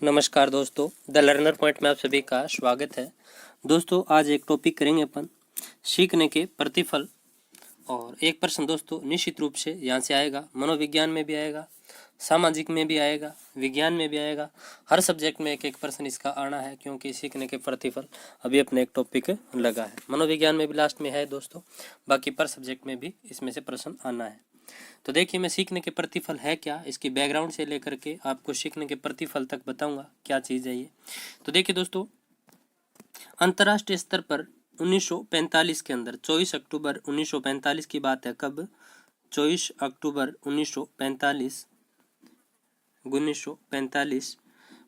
नमस्कार दोस्तों, the learner point में आप सभी का स्वागत है। दोस्तों आज एक टॉपिक करेंगे अपन सीखने के प्रतिफल। और एक प्रश्न दोस्तों निश्चित रूप से यहाँ से आएगा, मनोविज्ञान में भी आएगा, सामाजिक में भी आएगा, विज्ञान में भी आएगा। हर सब्जेक्ट में एक एक प्रश्न इसका आना है, क्योंकि सीखने के प्रतिफल अभी अपने एक टॉपिक लगा है। मनोविज्ञान में भी लास्ट में है दोस्तों, बाकी पर सब्जेक्ट में भी इसमें से प्रश्न आना है। तो देखिए, मैं सीखने के प्रतिफल है क्या, इसकी बैकग्राउंड से लेकर के आपको सीखने के प्रतिफल तक बताऊंगा क्या चीज़ है ये। तो देखिए दोस्तों, अंतर्राष्ट्रीय स्तर पर 1945 के अंदर 24 अक्टूबर 1945 की बात है। कब? 24 अक्टूबर 1945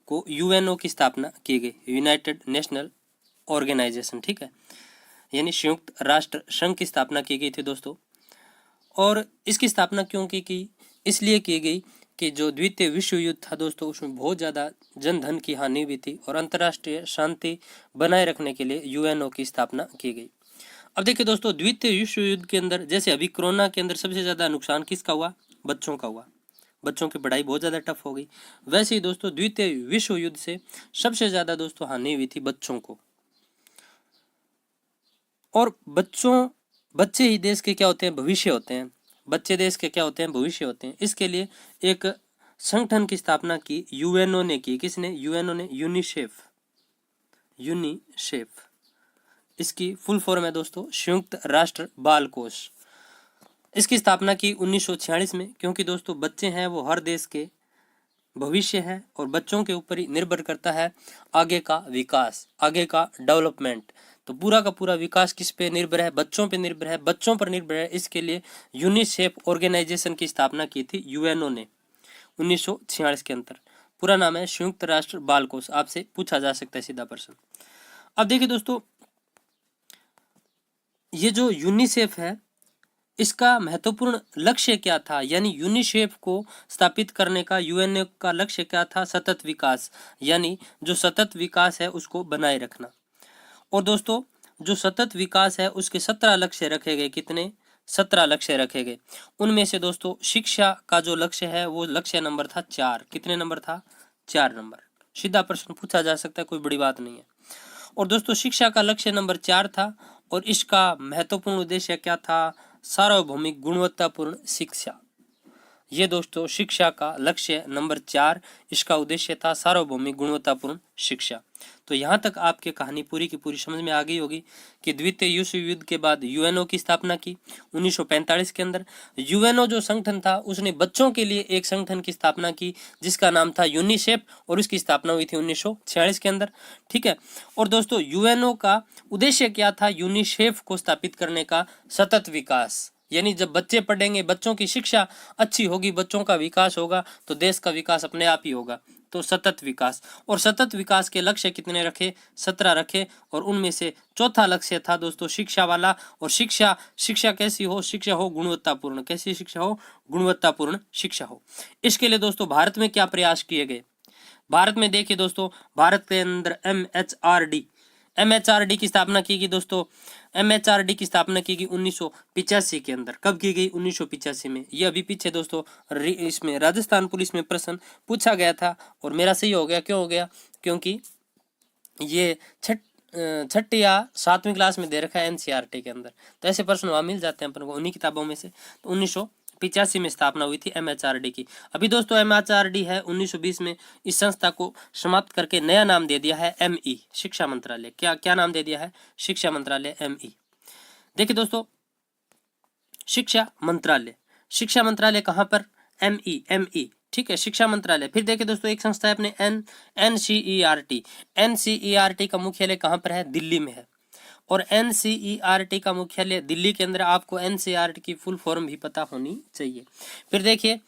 को यूएनओ की स्थापना की गई, यूनाइटेड नेशनल ऑर्गेनाइजेशन, ठीक है, यानी संयुक्त राष्ट्र संघ की स्थापना की गई थी दोस्तों। और इसकी स्थापना क्यों की? इसलिए की गई कि जो द्वितीय विश्व युद्ध था दोस्तों, उसमें बहुत ज़्यादा जनधन की हानि हुई थी और अंतर्राष्ट्रीय शांति बनाए रखने के लिए यूएनओ की स्थापना की गई। अब देखिए दोस्तों, द्वितीय विश्व युद्ध के अंदर जैसे अभी कोरोना के अंदर सबसे ज़्यादा नुकसान किसका हुआ? बच्चों का हुआ। बच्चों की पढ़ाई बहुत ज़्यादा टफ हो गई। वैसे ही दोस्तों द्वितीय विश्व युद्ध से सबसे ज़्यादा दोस्तों हानि हुई थी बच्चों को। और बच्चे ही देश के क्या होते हैं? भविष्य होते हैं। बच्चे देश के क्या होते हैं? भविष्य होते हैं। इसके लिए एक संगठन की स्थापना की यूएनओ ने की। किसने? यूएनओ ने। यूनिसेफ इसकी फुल फॉर्म है दोस्तों, संयुक्त राष्ट्र बाल कोष। इसकी स्थापना की 1946 में, क्योंकि दोस्तों बच्चे हैं वो हर देश के भविष्य है और बच्चों के ऊपर ही निर्भर करता है आगे का विकास, आगे का डेवलपमेंट। तो पूरा का पूरा विकास किस पे निर्भर है? बच्चों पे निर्भर है, बच्चों पर निर्भर है। इसके लिए यूनिसेफ ऑर्गेनाइजेशन की स्थापना की थी यूएनओ ने 1946 के अंदर। पूरा नाम है संयुक्त राष्ट्र बाल कोष। आपसे पूछा जा सकता है सीधा प्रश्न। अब देखिए दोस्तों, ये जो यूनिसेफ है इसका महत्वपूर्ण लक्ष्य क्या था? यानी यूनिसेफ को स्थापित करने का यूएनओ का लक्ष्य क्या था? सतत विकास, यानी जो सतत विकास है उसको बनाए रखना। और दोस्तों जो सतत विकास है उसके 17 लक्ष्य रखे गए। कितने? 17 लक्ष्य रखे गए। उनमें से दोस्तों शिक्षा का जो लक्ष्य है वो लक्ष्य नंबर था 4। कितने नंबर था? 4 नंबर। सीधा प्रश्न पूछा जा सकता है, कोई बड़ी बात नहीं है। और दोस्तों शिक्षा का लक्ष्य नंबर 4 था और इसका महत्वपूर्ण उद्देश्य क्या था? सार्वभौमिक गुणवत्तापूर्ण शिक्षा। ये दोस्तों शिक्षा का लक्ष्य नंबर 4, इसका उद्देश्य था सार्वभौमिक गुणवत्तापूर्ण शिक्षा। तो यहाँ तक आपके कहानी पूरी की पूरी समझ में आ गई होगी कि द्वितीय विश्व युद्ध के बाद यूएनओ की स्थापना की 1945 के अंदर। यूएनओ जो संगठन था उसने बच्चों के लिए एक संगठन की स्थापना की जिसका नाम था यूनिसेफ, और उसकी स्थापना हुई थी 1946 के अंदर, ठीक है। और दोस्तों यूएनओ का उद्देश्य क्या था यूनिसेफ को स्थापित करने का? सतत विकास। यानी जब बच्चे पढ़ेंगे, बच्चों की शिक्षा अच्छी होगी, बच्चों का विकास होगा तो देश का विकास अपने आप ही होगा। तो सतत विकास, और सतत विकास के लक्ष्य कितने रखे? 17 रखे। और उनमें से चौथा लक्ष्य था दोस्तों शिक्षा वाला। और शिक्षा कैसी हो? शिक्षा हो गुणवत्तापूर्ण। कैसी शिक्षा हो? गुणवत्तापूर्ण शिक्षा हो। इसके लिए दोस्तों भारत में क्या प्रयास किए गए? भारत में देखिए दोस्तों, भारत के अंदर एमएचआरडी की स्थापना की गई दोस्तों। एमएचआरडी की स्थापना की गई 1985 के अंदर। कब की गई? 1985 में। ये अभी पीछे दोस्तों इसमें राजस्थान पुलिस में प्रश्न पूछा गया था और मेरा सही हो गया। क्यों हो गया? क्योंकि ये छठी या 7वीं क्लास में दे रखा है एनसीईआरटी के अंदर, तो ऐसे प्रश्न वहाँ मिल जाते हैं अपन को उन्हीं किताबों में से। तो 1985 में स्थापना हुई थी एमएचआरडी की। अभी दोस्तों एमएचआरडी है 1920 में। इस संस्था को समाप्त करके नया नाम दे दिया है एमई, शिक्षा मंत्रालय। क्या नाम दे दिया है? शिक्षा मंत्रालय, एमई। देखिए दोस्तों शिक्षा मंत्रालय कहाँ पर? एमई, ठीक है, शिक्षा मंत्रालय। फिर देखिए दोस्तों एक संस्था है अपने एनसीईआरटी का मुख्यालय कहाँ पर है? दिल्ली में है। और एनसीईआरटी का मुख्यालय दिल्ली के अंदर। आपको एनसीईआरटी की फुल फॉर्म भी पता होनी चाहिए। फिर देखिए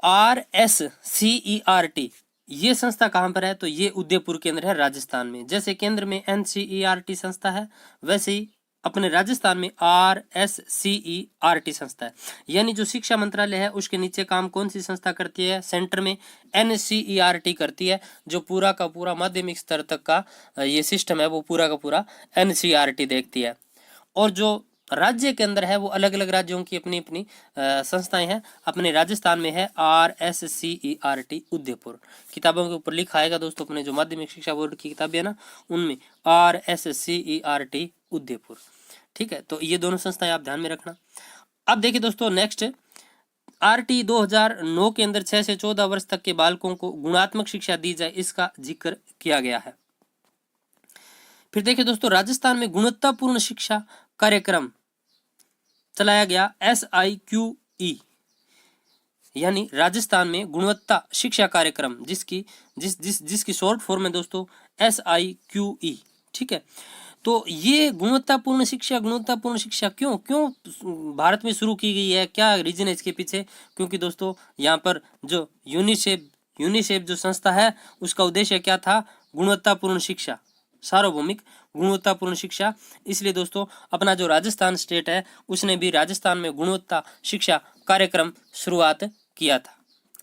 आरएससीईआरटी, ये संस्था कहाँ पर है? तो ये उदयपुर के अंदर है, राजस्थान में। जैसे केंद्र में एनसीईआरटी संस्था है, वैसे ही अपने राजस्थान में आरएससीईआरटी संस्था है। यानी जो शिक्षा मंत्रालय है उसके नीचे काम कौन सी संस्था करती है? सेंटर में एनसीईआरटी करती है। जो पूरा का पूरा माध्यमिक स्तर तक का ये सिस्टम है वो पूरा का पूरा एनसीईआरटी देखती है। और जो राज्य के अंदर है वो अलग अलग राज्यों की अपनी अपनी संस्थाएं हैं। अपने राजस्थान में है RSCERT उदयपुर, किताबों के ऊपर लिखा आएगा दोस्तों, अपने जो माध्यमिक शिक्षा बोर्ड की किताबें है ना उनमें RSCERT उदयपुर। ठीक है, तो ये दोनों संस्थाएं आप ध्यान में रखना। अब देखिए दोस्तों नेक्स्ट, RT 2009 के अंदर 6 से 14 वर्ष तक के बालकों को गुणात्मक शिक्षा दी जाए, इसका जिक्र किया गया है। फिर देखिए दोस्तों, राजस्थान में गुणवत्तापूर्ण शिक्षा कार्यक्रम चलाया गया SIQE, यानी राजस्थान में गुणवत्ता शिक्षा कार्यक्रम, जिसकी शॉर्ट फॉर्म है दोस्तों SIQE। ठीक है, तो ये गुणवत्तापूर्ण शिक्षा क्यों भारत में शुरू की गई है, क्या रीजन है इसके पीछे? क्योंकि दोस्तों यहाँ पर जो यूनिसेफ जो संस्था है उसका उद्देश्य क्या था? गुणवत्तापूर्ण शिक्षा, सार्वभौमिक गुणवत्तापूर्ण शिक्षा। इसलिए दोस्तों अपना जो राजस्थान स्टेट है उसने भी राजस्थान में गुणवत्ता शिक्षा कार्यक्रम शुरुआत किया था,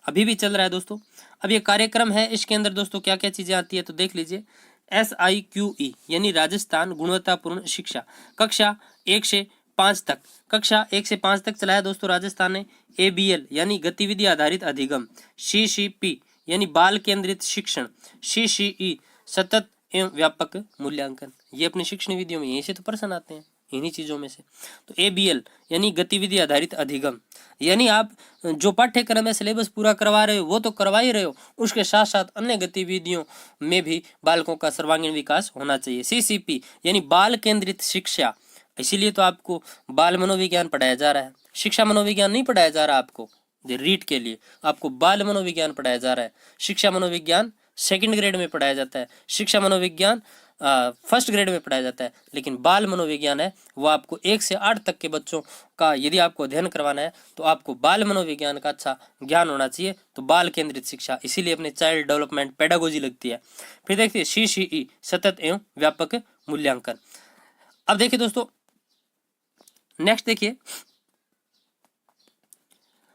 अभी भी चल रहा है दोस्तों। अब ये कार्यक्रम है, इसके अंदर दोस्तों क्या क्या चीजें आती है तो देख लीजिए। SIQE यानी राजस्थान गुणवत्तापूर्ण शिक्षा, कक्षा 1 से 5 तक, कक्षा 1 से 5 तक चलाया दोस्तों राजस्थान ने। ABL यानी गतिविधि आधारित अधिगम, CCP यानी बाल केंद्रित शिक्षण, CCE सतत एवं व्यापक मूल्यांकन। ये अपनी शिक्षण विधियों में यहीं से तो प्रश्न आते हैं, इन्हीं चीजों में से। तो ABL यानी गतिविधि आधारित अधिगम, यानी आप जो पाठ्यक्रम है सिलेबस पूरा करवा रहे हो वो तो करवा ही रहे हो, उसके साथ साथ अन्य गतिविधियों में भी बालकों का सर्वांगीण विकास होना चाहिए। CCP यानी बाल केंद्रित शिक्षा, इसीलिए तो आपको बाल मनोविज्ञान पढ़ाया जा रहा है, शिक्षा मनोविज्ञान नहीं पढ़ाया जा रहा आपको। रीट के लिए आपको बाल मनोविज्ञान पढ़ाया जा रहा है। शिक्षा मनोविज्ञान 2nd ग्रेड में पढ़ाया जाता है, शिक्षा मनोविज्ञान 1st ग्रेड में पढ़ाया जाता है, लेकिन बाल मनोविज्ञान है वो आपको 1 से 8 तक के बच्चों का यदि आपको अध्ययन करवाना है तो आपको बाल मनोविज्ञान का अच्छा ज्ञान होना चाहिए। तो बाल केंद्रित शिक्षा, इसीलिए अपने चाइल्ड डेवलपमेंट पेडागोजी लगती है। फिर देखिए CCE सतत एवं व्यापक मूल्यांकन। अब देखिए दोस्तों नेक्स्ट देखिए,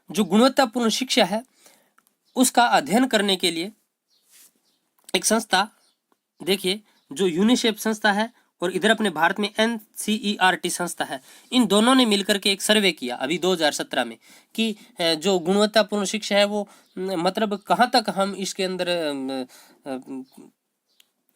जो गुणवत्तापूर्ण शिक्षा है उसका अध्ययन करने के लिए एक संस्था, देखिए जो यूनिसेफ संस्था है और इधर अपने भारत में NCERT संस्था है, इन दोनों ने मिलकर के एक सर्वे किया अभी 2017 में कि जो गुणवत्तापूर्ण शिक्षा है वो मतलब कहाँ तक हम इसके अंदर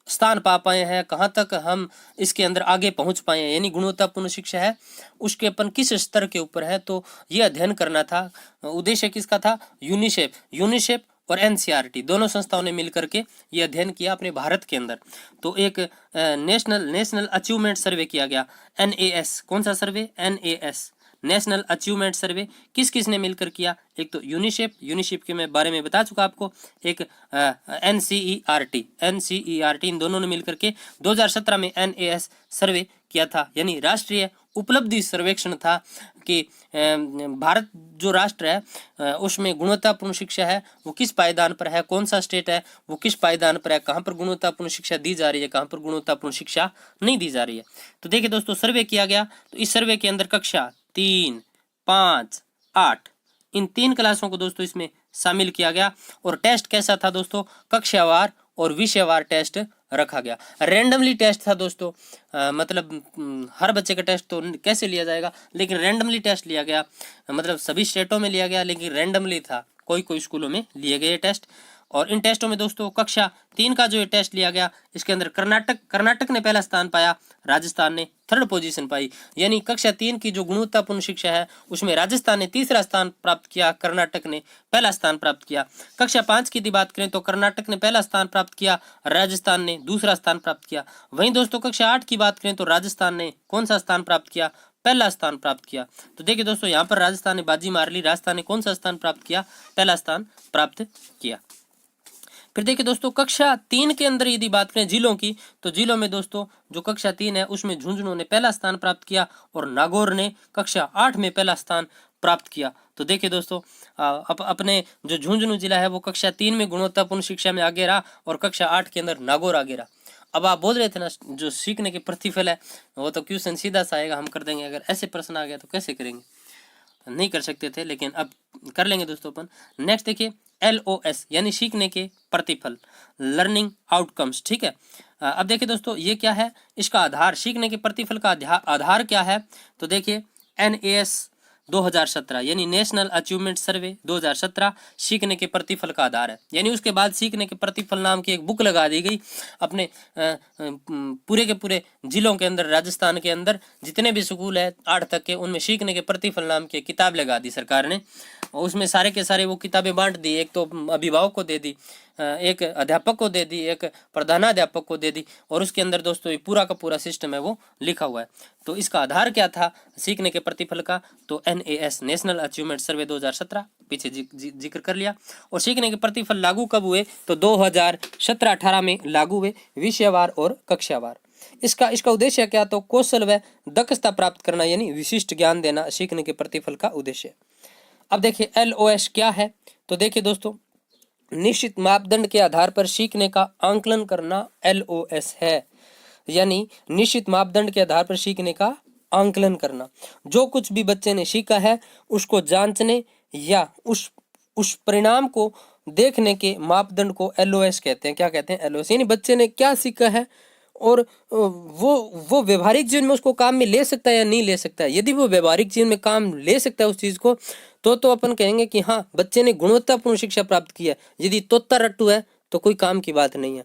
स्थान पा पाए हैं, कहाँ तक हम इसके अंदर आगे पहुंच पाए हैं, यानी गुणवत्तापूर्ण शिक्षा है उसके अपन किस स्तर के ऊपर है। तो ये अध्ययन करना था। उद्देश्य किसका था? यूनिसेफ और NCERT दोनों संस्थाओं ने मिलकर के ये अध्ययन किया अपने भारत के अंदर। तो एक नेशनल अचीवमेंट सर्वे किया गया, NAS। कौन सा सर्वे? NAS, नेशनल अचीवमेंट सर्वे। किस किस ने मिलकर किया? एक तो यूनिसेफ के मैं बारे में बता चुका आपको, एक NCERT, इन दोनों ने मिलकर के 2017 में NAS सर्वे किया था, यानी राष्ट्रीय उपलब्धि सर्वेक्षण था कि भारत जो राष्ट्र है उसमें गुणवत्तापूर्ण शिक्षा है वो किस पायदान पर है, कौन सा स्टेट है वो किस पायदान पर है, कहाँ पर गुणवत्तापूर्ण शिक्षा दी जा रही है, कहाँ पर गुणवत्तापूर्ण शिक्षा नहीं दी जा रही है। तो देखिए दोस्तों सर्वे किया गया, तो इस सर्वे के अंदर कक्षा 3, 5, 8 इन 3 क्लासों को दोस्तों इसमें शामिल किया गया। और टेस्ट कैसा था दोस्तों? कक्षावार और विषयवार टेस्ट रखा गया। रैंडमली टेस्ट था दोस्तों, मतलब हर बच्चे का टेस्ट तो कैसे लिया जाएगा, लेकिन रैंडमली टेस्ट लिया गया, मतलब सभी स्टेटों में लिया गया लेकिन रैंडमली था, कोई स्कूलों में लिए गए टेस्ट। और इन टेस्टों में दोस्तों कक्षा 3 का जो ये टेस्ट लिया गया इसके अंदर कर्नाटक ने पहला स्थान पाया, राजस्थान ने 3rd पोजीशन पाई। यानी कक्षा 3 की जो गुणवत्तापूर्ण शिक्षा है उसमें राजस्थान ने 3रा स्थान प्राप्त किया, कर्नाटक ने पहला स्थान प्राप्त किया। कक्षा 5 की बात करें तो कर्नाटक ने पहला स्थान प्राप्त किया, राजस्थान ने 2रा स्थान प्राप्त किया। वहीं दोस्तों कक्षा 8 की बात करें तो राजस्थान ने कौन सा स्थान प्राप्त किया? पहला स्थान प्राप्त किया। तो देखिए दोस्तों यहाँ पर राजस्थान ने बाजी मार ली, राजस्थान ने कौन सा स्थान प्राप्त किया? पहला स्थान प्राप्त किया। फिर देखिए दोस्तों कक्षा 3 के अंदर यदि बात करें जिलों की, तो जिलों में दोस्तों जो कक्षा 3 है उसमें झुंझुनू ने पहला स्थान प्राप्त किया और नागौर ने कक्षा 8 में पहला स्थान प्राप्त किया। तो देखिए दोस्तों अपने जो झुंझुनू जिला है वो कक्षा 3 में गुणवत्तापूर्ण शिक्षा में आगे रहा और कक्षा 8 के अंदर नागौर आगे रहा। अब आप बोल रहे थे ना जो सीखने के प्रतिफल है वो तो क्वेश्चन सीधा सा आएगा, हम कर देंगे, अगर ऐसे प्रश्न आ गया तो कैसे करेंगे, नहीं कर सकते थे, लेकिन अब कर लेंगे दोस्तों अपन। नेक्स्ट देखिए LOS यानी सीखने के प्रतिफल, लर्निंग आउटकम्स। ठीक है, अब देखिए दोस्तों, ये क्या है, इसका आधार, सीखने के प्रतिफल का आधार क्या है, तो देखिए NAS 2017 यानी नेशनल अचीवमेंट सर्वे 2017 सीखने के प्रतिफल का आधार है। यानी उसके बाद सीखने के प्रतिफल नाम की एक बुक लगा दी गई अपने पूरे के पूरे जिलों के अंदर, राजस्थान के अंदर जितने भी स्कूल है 8 तक के, उनमें सीखने के प्रतिफल नाम की किताब लगा दी सरकार ने। और उसमें सारे के सारे वो किताबें बांट दी, एक तो अभिभावक को दे दी, एक अध्यापक को दे दी, एक प्रधानाध्यापक को दे दी, और उसके अंदर दोस्तों ये पूरा का पूरा सिस्टम है वो लिखा हुआ है। तो इसका आधार क्या था सीखने के प्रतिफल का, तो NAS नेशनल अचीवमेंट सर्वे 2017 पीछे जिक्र कर लिया। और सीखने के प्रतिफल लागू कब हुए, तो 2017-18 में लागू हुए, विषयवार और कक्षावार। इसका उद्देश्य क्या, तो कौशल व दक्षता प्राप्त करना यानी विशिष्ट ज्ञान देना सीखने के प्रतिफल का उद्देश्य। अब देखिए LOS क्या है, तो देखिए दोस्तों, निश्चित मापदंड के आधार पर सीखने का आंकलन करना LOS है। यानी निश्चित मापदंड के आधार पर सीखने का आंकलन करना, जो कुछ भी बच्चे ने सीखा है उसको जांचने या उस परिणाम को देखने के मापदंड को LOS कहते हैं। क्या कहते हैं, LOS। यानी बच्चे ने क्या सीखा है और वो व्यवहारिक जीवन में उसको काम में ले सकता है या नहीं ले सकता है। यदि वो व्यवहारिक जीवन में काम ले सकता है उस चीज को, तो अपन कहेंगे कि हाँ बच्चे ने गुणवत्तापूर्ण शिक्षा प्राप्त की है। यदि तोता रट्टू है तो कोई काम की बात नहीं है।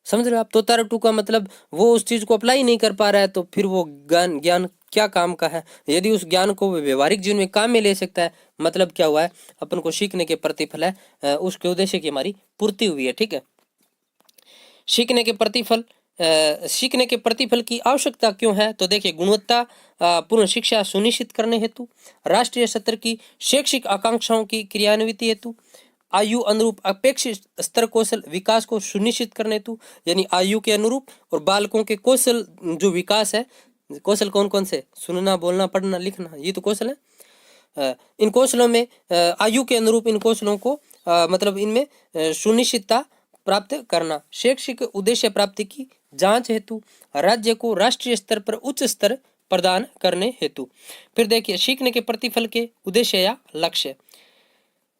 समझ रहे हो आप, तोता रट्टू का मतलब वो उस चीज को अप्लाई नहीं कर पा रहा है, तो फिर वो ज्ञान क्या काम का है। यदि उस ज्ञान को व्यवहारिक जीवन में काम में ले सकता है, मतलब क्या हुआ है, अपन को सीखने के प्रतिफल है, उसके उद्देश्य की हमारी पूर्ति हुई है। ठीक है, सीखने के प्रतिफल की आवश्यकता क्यों है, तो देखिए गुणवत्ता पूर्ण शिक्षा सुनिश्चित करने हेतु, राष्ट्रीय स्तर की शैक्षिक आकांक्षाओं की क्रियान्विति हेतु, आयु अनुरूप अपेक्षित स्तर कौशल विकास को सुनिश्चित करने हेतु, यानी आयु के अनुरूप और बालकों के कौशल जो विकास है, कौशल कौन कौन से, सुनना, बोलना, पढ़ना, लिखना, ये तो कौशल है। इन कौशलों में आयु के अनुरूप इन कौशलों को मतलब इनमें सुनिश्चितता प्राप्त करना, शैक्षिक उद्देश्य प्राप्ति की जांच हेतु, राज्य को राष्ट्रीय स्तर पर उच्च स्तर प्रदान करने हेतु। फिर देखिए सीखने के प्रतिफल के उद्देश्य या लक्ष्य,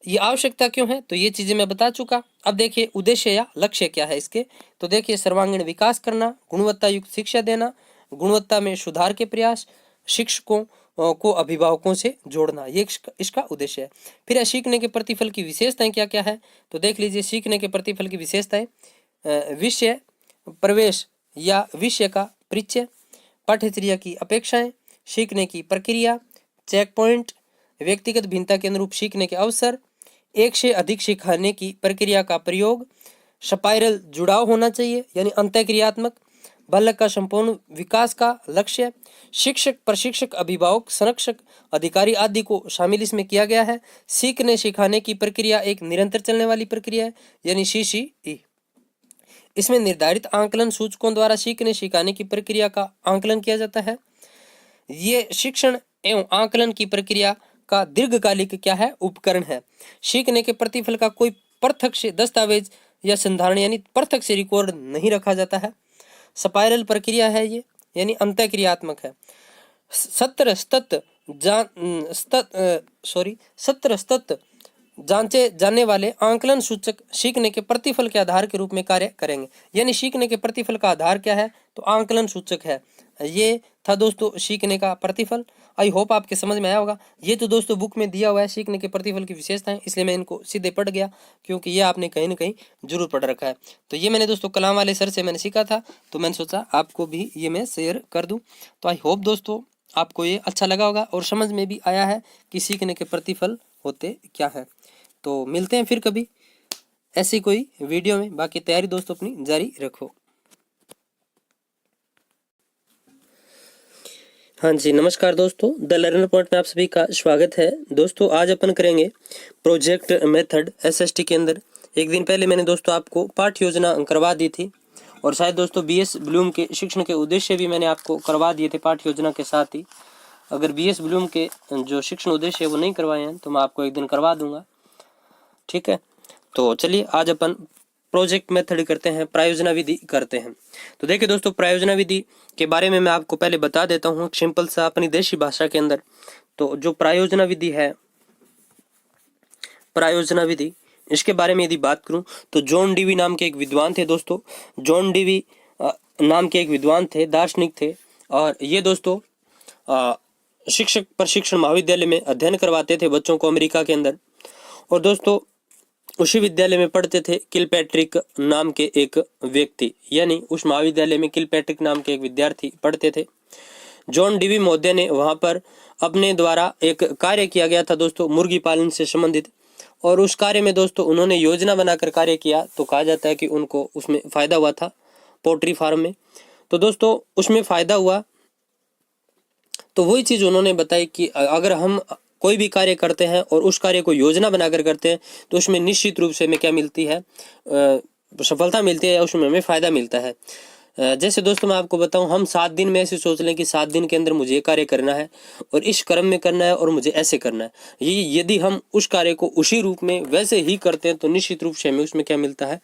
ये आवश्यकता क्यों है, तो ये चीजें मैं बता चुका। अब देखिए उद्देश्य या लक्ष्य क्या है इसके, तो देखिए सर्वांगीण विकास करना, गुणवत्ता युक्त शिक्षा देना, गुणवत्ता में सुधार के प्रयास, शिक्षकों को अभिभावकों से जोड़ना, ये इसका उद्देश्य है। फिर है सीखने के प्रतिफल की विशेषताएं क्या क्या है, तो देख लीजिए सीखने के प्रतिफल की विशेषताएं, विषय प्रवेश या विषय का परिचय, पाठ्यचर्या की अपेक्षाएं, सीखने की प्रक्रिया, चेक पॉइंट, व्यक्तिगत भिन्नता के अनुरूप सीखने के अवसर, एक से अधिक सिखाने की प्रक्रिया का प्रयोग, स्पाइरल जुड़ाव होना चाहिए यानी अंतःक्रियात्मक, बालक का संपूर्ण विकास का लक्ष्य, शिक्षक, प्रशिक्षक, अभिभावक, संरक्षक, अधिकारी आदि को शामिल इसमें किया गया है। सीखने सिखाने की प्रक्रिया एक निरंतर चलने वाली प्रक्रिया है यानी CCE। इसमें निर्धारित आंकलन सूचकों द्वारा सीखने सिखाने की प्रक्रिया का आंकलन किया जाता है। ये शिक्षण एवं आंकलन की प्रक्रिया का दीर्घकालिक क्या है, उपकरण है। सीखने के प्रतिफल का कोई प्रत्यक्ष दस्तावेज या संधारण यानी प्रत्यक्ष रिकॉर्ड नहीं रखा जाता है। स्पाइरल प्रक्रिया है ये, यानी अंतःक्रियात्मक है। सत्र सतत जांचे जाने वाले आंकलन सूचक सीखने के प्रतिफल के आधार के रूप में कार्य करेंगे। यानी सीखने के प्रतिफल का आधार क्या है, तो आंकलन सूचक है। ये था दोस्तों सीखने का प्रतिफल। आई होप आपके समझ में आया होगा। ये तो दोस्तों बुक में दिया हुआ है सीखने के प्रतिफल की विशेषताएं, इसलिए मैं इनको सीधे पढ़ गया क्योंकि ये आपने कहीं ना कहीं जरूर पढ़ रखा है। तो ये मैंने दोस्तों कलाम वाले सर से मैंने सीखा था, तो मैंने सोचा आपको भी ये मैं शेयर कर दूं। तो आई होप दोस्तों आपको ये अच्छा लगा होगा और समझ में भी आया है कि सीखने के प्रतिफल होते क्या है। तो मिलते हैं फिर कभी ऐसी कोई वीडियो में। बाकी तैयारी दोस्तों अपनी जारी रखो। हाँ जी, नमस्कार दोस्तों, द लर्नर पॉइंट में आप सभी का स्वागत है। दोस्तों आज अपन करेंगे प्रोजेक्ट मेथड SST के अंदर। एक दिन पहले मैंने दोस्तों आपको पाठ्य योजना करवा दी थी और शायद दोस्तों BS ब्लूम के शिक्षण के उद्देश्य भी मैंने आपको करवा दिए थे पाठ्य योजना के साथ ही। अगर BS ब्लूम के जो शिक्षण उद्देश्य है वो नहीं करवाए हैं तो मैं आपको एक दिन करवा दूंगा, ठीक है। तो चलिए आज अपन प्रोजेक्ट मेथड करते हैं, प्रायोजना विधि करते हैं। तो देखिए दोस्तों प्रायोजना विधि के बारे में मैं आपको पहले बता देता हूँ सिंपल सा अपनी देशी भाषा के अंदर। तो जो प्रायोजना विधि है, प्रायोजना विधि, इसके बारे में यदि बात करूं तो जॉन डीवी नाम के एक विद्वान थे दोस्तों। जॉन डीवी नाम के एक विद्वान थे, दार्शनिक थे, और ये दोस्तों शिक्षक प्रशिक्षण महाविद्यालय में अध्ययन करवाते थे बच्चों को अमेरिका के अंदर। और दोस्तों उसी विद्यालय में पढ़ते थे किलपैट्रिक नाम के एक व्यक्ति, यानी उस महाविद्यालय में किलपैट्रिक नाम के एक विद्यार्थी पढ़ते थे। जॉन डीवी महोदय ने वहां पर अपने द्वारा एक कार्य किया गया था दोस्तों, मुर्गी पालन से संबंधित, और उस कार्य में दोस्तों उन्होंने योजना बनाकर कार्य किया, तो कहा जाता है कि उनको उसमें फायदा हुआ था पोल्ट्री फार्म में। तो दोस्तों उसमें फायदा हुआ, तो वही चीज उन्होंने बताई कि अगर हम कोई भी कार्य करते हैं और उस कार्य को योजना बनाकर करते हैं तो उसमें निश्चित रूप से हमें क्या मिलती है, सफलता मिलती है, उसमें हमें फायदा मिलता है। जैसे दोस्तों मैं आपको बताऊं, हम 7 दिन में ऐसे सोच लें कि 7 दिन के अंदर मुझे ये कार्य करना है और इस क्रम में करना है और मुझे ऐसे करना है। ये यदि हम उस कार्य को उसी रूप में वैसे ही करते हैं तो निश्चित रूप से हमें उसमें क्या मिलता है,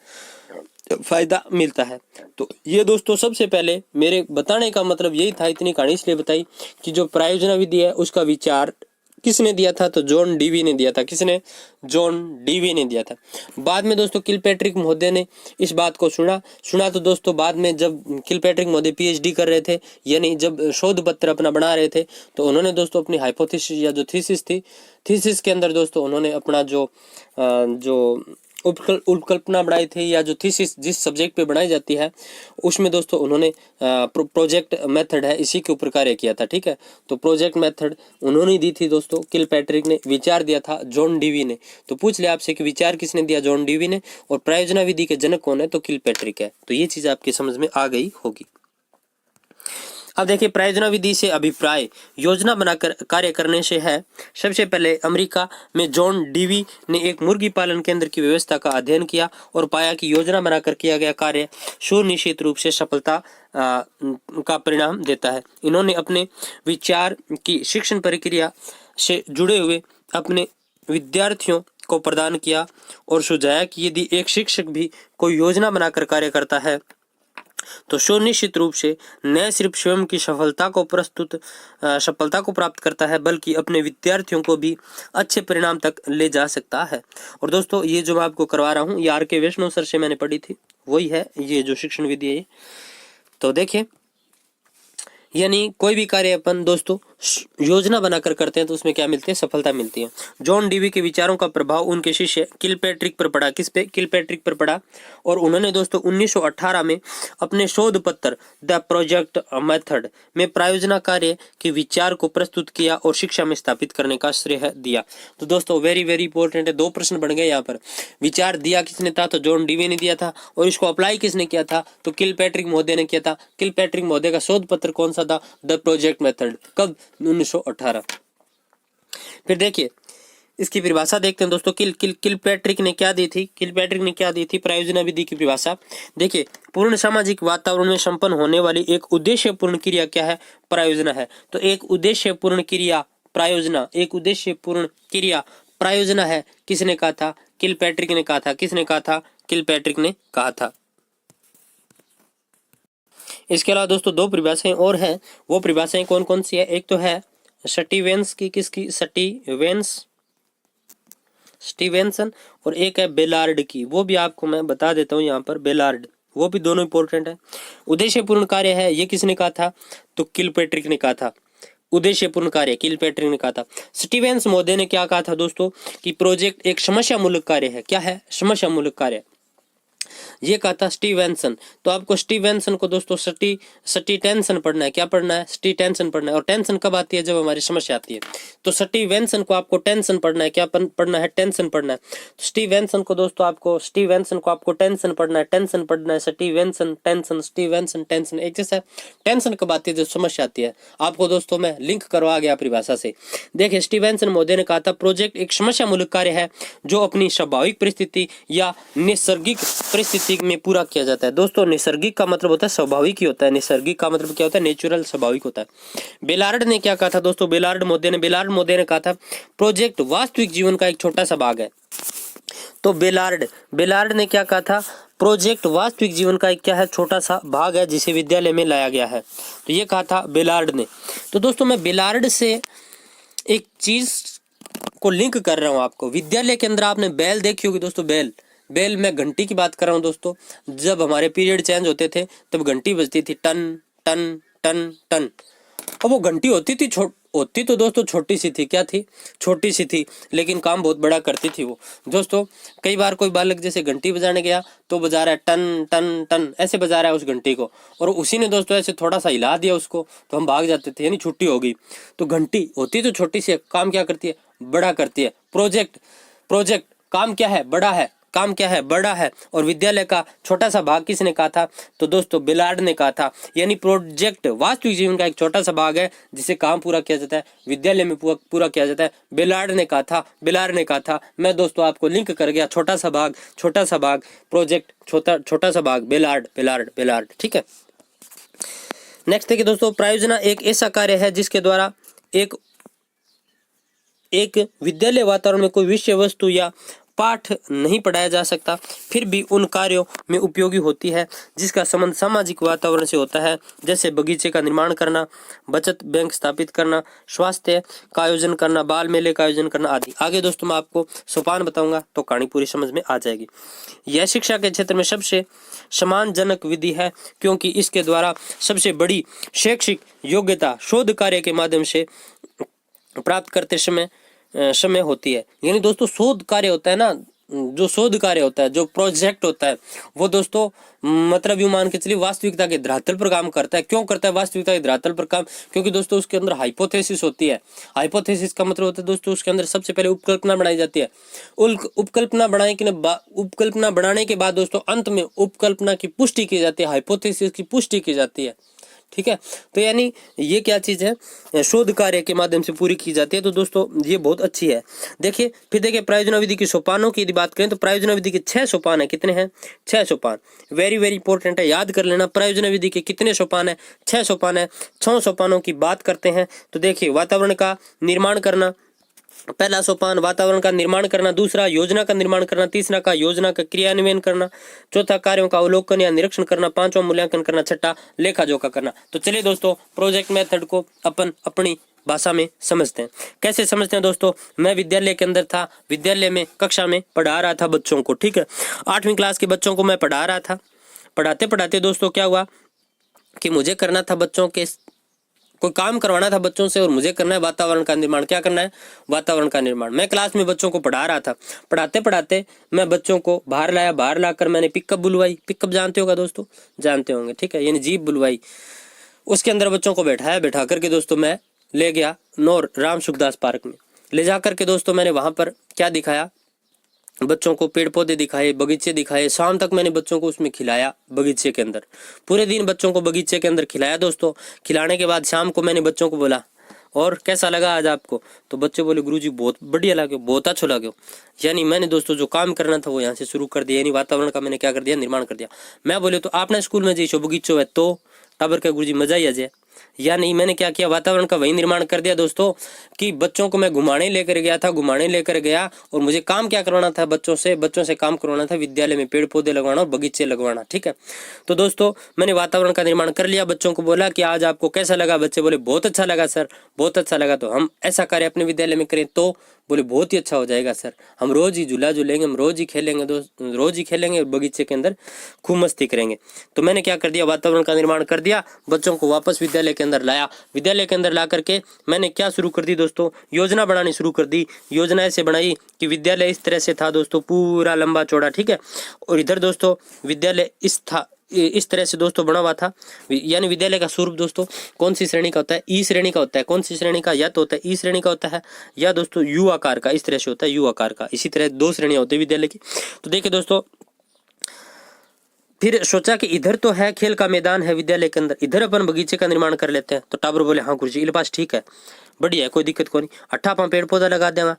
फायदा मिलता है। तो ये दोस्तों सबसे पहले मेरे बताने का मतलब यही था, इतनी कहानी इसलिए बताई कि जो प्रायोजना विधि है उसका विचार किसने दिया था, तो जॉन डीवी ने दिया था। किसने? जॉन डीवी ने दिया था। बाद में दोस्तों किलपैट्रिक महोदय ने इस बात को सुना तो दोस्तों बाद में जब किलपैट्रिक महोदय पीएचडी कर रहे थे, यानी जब शोध पत्र अपना बना रहे थे, तो उन्होंने दोस्तों अपनी हाइपोथेसिस या जो थीसिस थी, थीसिस के अंदर दोस्तों उन्होंने अपना जो उपकल्पना बनाई थी या जो थीसिस जिस सब्जेक्ट पे बनाई जाती है उसमें दोस्तों उन्होंने प्रोजेक्ट मेथड है इसी के ऊपर कार्य किया था। ठीक है, तो प्रोजेक्ट मेथड उन्होंने दी थी दोस्तों, किलपैट्रिक ने। विचार दिया था जॉन डीवी ने। तो पूछ लिया आपसे कि विचार किसने दिया, जॉन डीवी ने, और प्रायोजना विधि के जनक कौन है, तो किलपैट्रिक है। तो ये चीज आपकी समझ में आ गई होगी। अब देखिए प्रायोजना विधि से अभिप्राय योजना बनाकर कार्य करने से है। सबसे पहले अमेरिका में जॉन डीवी ने एक मुर्गी पालन केंद्र की व्यवस्था का अध्ययन किया और पाया कि योजना बनाकर किया गया कार्य सुनिश्चित रूप से सफलता का परिणाम देता है। इन्होंने अपने विचार की शिक्षण प्रक्रिया से जुड़े हुए अपने विद्यार्थियों को प्रदान किया और सुझाया कि यदि एक शिक्षक भी कोई योजना बनाकर कार्य करता है तो सुनिश्चित रूप से न सिर्फ स्वयं की सफलता को प्राप्त करता है बल्कि अपने विद्यार्थियों को भी अच्छे परिणाम तक ले जा सकता है। और दोस्तों ये जो मैं आपको करवा रहा हूँ ये आर.के. वैष्णव सर से मैंने पढ़ी थी, वही है ये जो शिक्षण विधि है। तो देखिए यानी कोई भी कार्य अपन दोस्तों योजना बनाकर करते हैं तो उसमें क्या मिलती है, सफलता मिलती है। जॉन डीवी के विचारों का प्रभाव उनके शिष्य किलपैट्रिक पर पड़ा। किस पे? किलपैट्रिक पर पड़ा। और उन्होंने दोस्तों 1918 में अपने शोध पत्र द प्रोजेक्ट मेथड में प्रायोजना कार्य के विचार को प्रस्तुत किया और शिक्षा में स्थापित करने का श्रेय दिया। तो दोस्तों वेरी वेरी इंपॉर्टेंट है, 2 प्रश्न बन गए यहाँ पर। विचार दिया किसने था, तो जॉन डीवी ने दिया था, और इसको अप्लाई किसने किया था, तो किलपैट्रिक महोदय ने किया था। किलपैट्रिक महोदय का शोध पत्र कौन सा था, द प्रोजेक्ट मेथड। कब? 1918। फिर देखिए इसकी परिभाषा देखते हैं दोस्तों। किलपैट्रिक ने क्या दी थी, किलपैट्रिक ने क्या दी थी प्रायोजना विधि की परिभाषा। देखिए पूर्ण सामाजिक वातावरण में संपन्न होने वाली एक उद्देश्यपूर्ण क्रिया क्या है, प्रायोजना है। तो एक उद्देश्यपूर्ण क्रिया प्रायोजना, एक उद्देश्यपूर्ण क्रिया प्रायोजना है। किसने कहा था, किलपैट्रिक ने कहा था। किसने कहा था, किलपैट्रिक ने कहा था। इसके अलावा दोस्तों 2 परिभाषाएं और हैं, वो परिभाषाएं कौन कौन सी है, एक तो है स्टीवेंस की, किसकी, स्टीवेंसन, और एक है बेलार्ड की, वो भी आपको मैं बता देता हूं यहाँ पर, बेलार्ड, वो भी दोनों इंपॉर्टेंट है। उद्देश्यपूर्ण कार्य है, ये किसने कहा था, तो किलपैट्रिक ने कहा था। उद्देश्यपूर्ण कार्य किलपैट्रिक ने कहा था। स्टीवेंस महोदय ने क्या कहा था दोस्तों, कि प्रोजेक्ट एक समस्या मूलक कार्य है। क्या है, समस्या मूलक कार्य, ये कहा था स्टीवेंसन। तो आपको स्टीवेंसन को दोस्तों सटी टेंशन पढ़ना है। क्या पढ़ना है, स्टी टेंशन पढ़ना है। और टेंशन कब आती है, जब हमारी समस्या आती है। तो स्टीवेंसन को आपको टेंशन पढ़ना है। क्या पढ़ना है, टेंशन पढ़ना है। तो स्टीवेंसन को दोस्तों आपको टेंशन पढ़ना है, टेंशन पढ़ना है। स्टीवेंसन टेंशन, स्टीवेंसन टेंशन एक जैसा। टेंशन कब आती है, जब समस्या आती है। आपको दोस्तों मैं लिंक करवा गया परिभाषा से। देखिए स्टीवेंसन महोदय ने कहा था प्रोजेक्ट एक समस्या मूलक कार्य है जो अपनी स्वाभाविक परिस्थिति या नैसर्गिक परिस्थिति में पूरा किया जाता है। दोस्तों नैसर्गिक का मतलब होता है स्वाभाविक ही होता है, नैसर्गिक का मतलब क्या होता है, नेचुरल, स्वाभाविक होता है। बेलार्ड ने क्या कहा था दोस्तों, बेलार्ड महोदय ने कहा था प्रोजेक्ट वास्तविक जीवन का एक छोटा सा भाग है। तो बेलार्ड ने क्या कहा था, प्रोजेक्ट वास्तविक जीवन का एक क्या है, छोटा सा भाग है जिसे विद्यालय में लाया गया है। तो ये कहा था बेलार्ड ने। तो दोस्तों मैं बेलार्ड से एक चीज को लिंक कर रहा हूं आपको। विद्यालय के अंदर आपने बेल देखी होगी दोस्तों, बेल मैं घंटी की बात कर रहा हूँ दोस्तों। जब हमारे पीरियड चेंज होते थे तब घंटी बजती थी, टन टन टन टन। और वो घंटी होती तो दोस्तों छोटी सी थी, क्या थी, छोटी सी थी, लेकिन काम बहुत बड़ा करती थी वो दोस्तों। कई बार कोई बालक जैसे घंटी बजाने गया तो बजा रहा है टन टन टन, ऐसे बजा रहा है उस घंटी को, और उसी ने दोस्तों ऐसे थोड़ा सा हिला दिया उसको तो हम भाग जाते थे, यानी छुट्टी हो गई। तो घंटी होती तो छोटी सी है, काम क्या करती है, बड़ा करती है। प्रोजेक्ट, प्रोजेक्ट काम क्या है, बड़ा है, काम क्या है, बड़ा है। और विद्यालय का छोटा सा भाग किसने कहा था, तो दोस्तों बेलार्ड ने कहा था। यानी प्रोजेक्ट वास्तविक जीवन का एक छोटा सा भाग है जिसे काम पूरा किया जाता है, विद्यालय में पूरा किया जाता है। बेलार्ड ने कहा था, बेलार्ड ने कहा था। मैं दोस्तों आपको लिंक कर गया, छोटा सा भाग, छोटा सा भाग, प्रोजेक्ट, छोटा सा भाग, बेलार्ड बेलार्ड बेलार्ड, ठीक है। नेक्स्ट देखिए दोस्तों, प्रायोजना एक ऐसा कार्य है जिसके द्वारा एक विद्यालय वातावरण में कोई विषय वस्तु या पाठ नहीं पढ़ाया जा सकता, फिर भी उन कार्यों में उपयोगी होती है जिसका संबंध सामाजिक वातावरण से होता है, जैसे बगीचे का निर्माण करना, बचत बैंक स्थापित करना, स्वास्थ्य का आयोजन करना, बाल मेले का आयोजन करना आदि। आगे दोस्तों मैं आपको सोपान बताऊंगा तो कहानी पूरी समझ में आ जाएगी। यह शिक्षा के क्षेत्र में सबसे सम्मानजनक विधि है क्योंकि इसके द्वारा सबसे बड़ी शैक्षिक योग्यता शोध कार्य के माध्यम से प्राप्त करते समय होती है। यानी दोस्तों शोध कार्य होता है ना, जो शोध कार्य होता है, जो प्रोजेक्ट होता है, वो दोस्तों मतलब यूं मान के चलिए वास्तविकता के धरातल पर काम करता है। क्यों करता है वास्तविकता के धरातल पर काम, क्योंकि दोस्तों उसके अंदर हाइपोथेसिस होती है। हाइपोथेसिस का मतलब होता है दोस्तों उसके अंदर सबसे पहले उपकल्पना बनाई जाती है। उपकल्पना बनाने के बाद दोस्तों अंत में उपकल्पना की पुष्टि की जाती है, हाइपोथेसिस की पुष्टि की जाती है, ठीक है। तो यानी ये क्या चीज है, शोध कार्य के माध्यम से पूरी की जाती है। तो दोस्तों ये बहुत अच्छी है। देखिए फिर देखिए प्रायोजना विधि की सोपानों की यदि बात करें तो प्रायोजना विधि के 6 सोपान है। कितने हैं, 6 सोपान। वेरी वेरी इंपॉर्टेंट है, याद कर लेना। प्रायोजना विधि के कितने सोपान है, 6 सोपान है। 6 सोपानों की बात करते हैं तो देखिए वातावरण का निर्माण करना, पहला सोपान वातावरण का निर्माण करना, दूसरा योजना का निर्माण करना, तीसरा का योजना का क्रियान्वयन करना, चौथा कार्यों का अवलोकन या निरीक्षण करना, पांचवा मूल्यांकन करना, छठा लेखा जोखा करना। तो चलिए दोस्तों प्रोजेक्ट मेथड को अपन अपनी भाषा में समझते हैं। कैसे समझते हैं दोस्तों, मैं विद्यालय के अंदर था, विद्यालय में कक्षा में पढ़ा रहा था बच्चों को, ठीक है। 8वीं क्लास के बच्चों को मैं पढ़ा रहा था। पढ़ाते पढ़ाते दोस्तों क्या हुआ कि मुझे करना था बच्चों के कोई काम करवाना था बच्चों से, और मुझे करना है वातावरण का निर्माण। क्या करना है, वातावरण का निर्माण। मैं क्लास में बच्चों को पढ़ा रहा था। पढ़ाते पढ़ाते मैं बच्चों को बाहर लाया, बाहर लाकर मैंने पिकअप बुलवाई। पिकअप जानते होगा दोस्तों, जानते होंगे, ठीक है, यानी जीप बुलवाई। उसके अंदर बच्चों को बैठाया, बैठा करके दोस्तों मैं ले गया नौर राम सुखदास पार्क में। ले जा करके दोस्तों मैंने वहां पर क्या दिखाया, बच्चों को पेड़ पौधे दिखाए, बगीचे दिखाए। शाम तक मैंने बच्चों को उसमें खिलाया, बगीचे के अंदर पूरे दिन बच्चों को बगीचे के अंदर खिलाया दोस्तों। खिलाने के बाद शाम को मैंने बच्चों को बोला और कैसा लगा आज आपको, तो बच्चे बोले गुरुजी बहुत बढ़िया लगे, बहुत अच्छा लगे। यानी मैंने दोस्तों जो काम करना था वो यहाँ से शुरू कर दिया, यानी वातावरण का मैंने क्या कर दिया, निर्माण कर दिया। मैं बोले तो आपने स्कूल में जैसो बगीचो है तो टाबर का गुरुजी मजा ही आ जाए, या नहीं। मैंने क्या किया, वातावरण का वही निर्माण कर दिया दोस्तों कि बच्चों को मैं घुमाने लेकर गया था, घुमाने लेकर गया, और मुझे काम क्या करवाना था, बच्चों से काम करवाना था, विद्यालय में पेड़ पौधे लगवाना और बगीचे लगवाना, ठीक है। तो दोस्तों मैंने वातावरण का निर्माण कर लिया। बच्चों को बोला कि आज आपको कैसा लगा, बच्चे बोले बहुत अच्छा लगा सर, बहुत अच्छा लगा। तो हम ऐसा कार्य अपने विद्यालय में करें तो बोले बहुत ही अच्छा हो जाएगा सर, हम रोज ही झूला झूलेंगे, हम रोज ही खेलेंगे दोस्त, रोज ही खेलेंगे और बगीचे के अंदर खूब मस्ती करेंगे। तो मैंने क्या कर दिया, वातावरण का निर्माण कर दिया, बच्चों को वापस विद्यालय के अंदर लाया। विद्यालय के अंदर ला करके मैंने क्या शुरू कर दी दोस्तों, योजना बनानी शुरू कर दी। योजना ऐसे बनाई कि विद्यालय इस तरह से था दोस्तों, पूरा लंबा चौड़ा, ठीक है। और इधर दोस्तों विद्यालय इस तरह से दोस्तों बना हुआ था। यानी विद्यालय का स्वरूप दोस्तों कौन सी श्रेणी का होता है, ई श्रेणी का होता है। कौन सी श्रेणी का, या तो होता है ई श्रेणी का होता है, या दोस्तों यू आकार का, इस तरह से होता है यू आकार का। इसी तरह 2 श्रेणियां होती है विद्यालय की। तो देखिए दोस्तों फिर सोचा कि इधर तो है खेल का मैदान है विद्यालय के अंदर, इधर अपन बगीचे का निर्माण कर लेते हैं। तो टाबर बोले हाँ गुरुजी इले पास ठीक है, बढ़िया है, कोई दिक्कत को नहीं। अट्ठा आप पेड़ पौधा लगा देगा,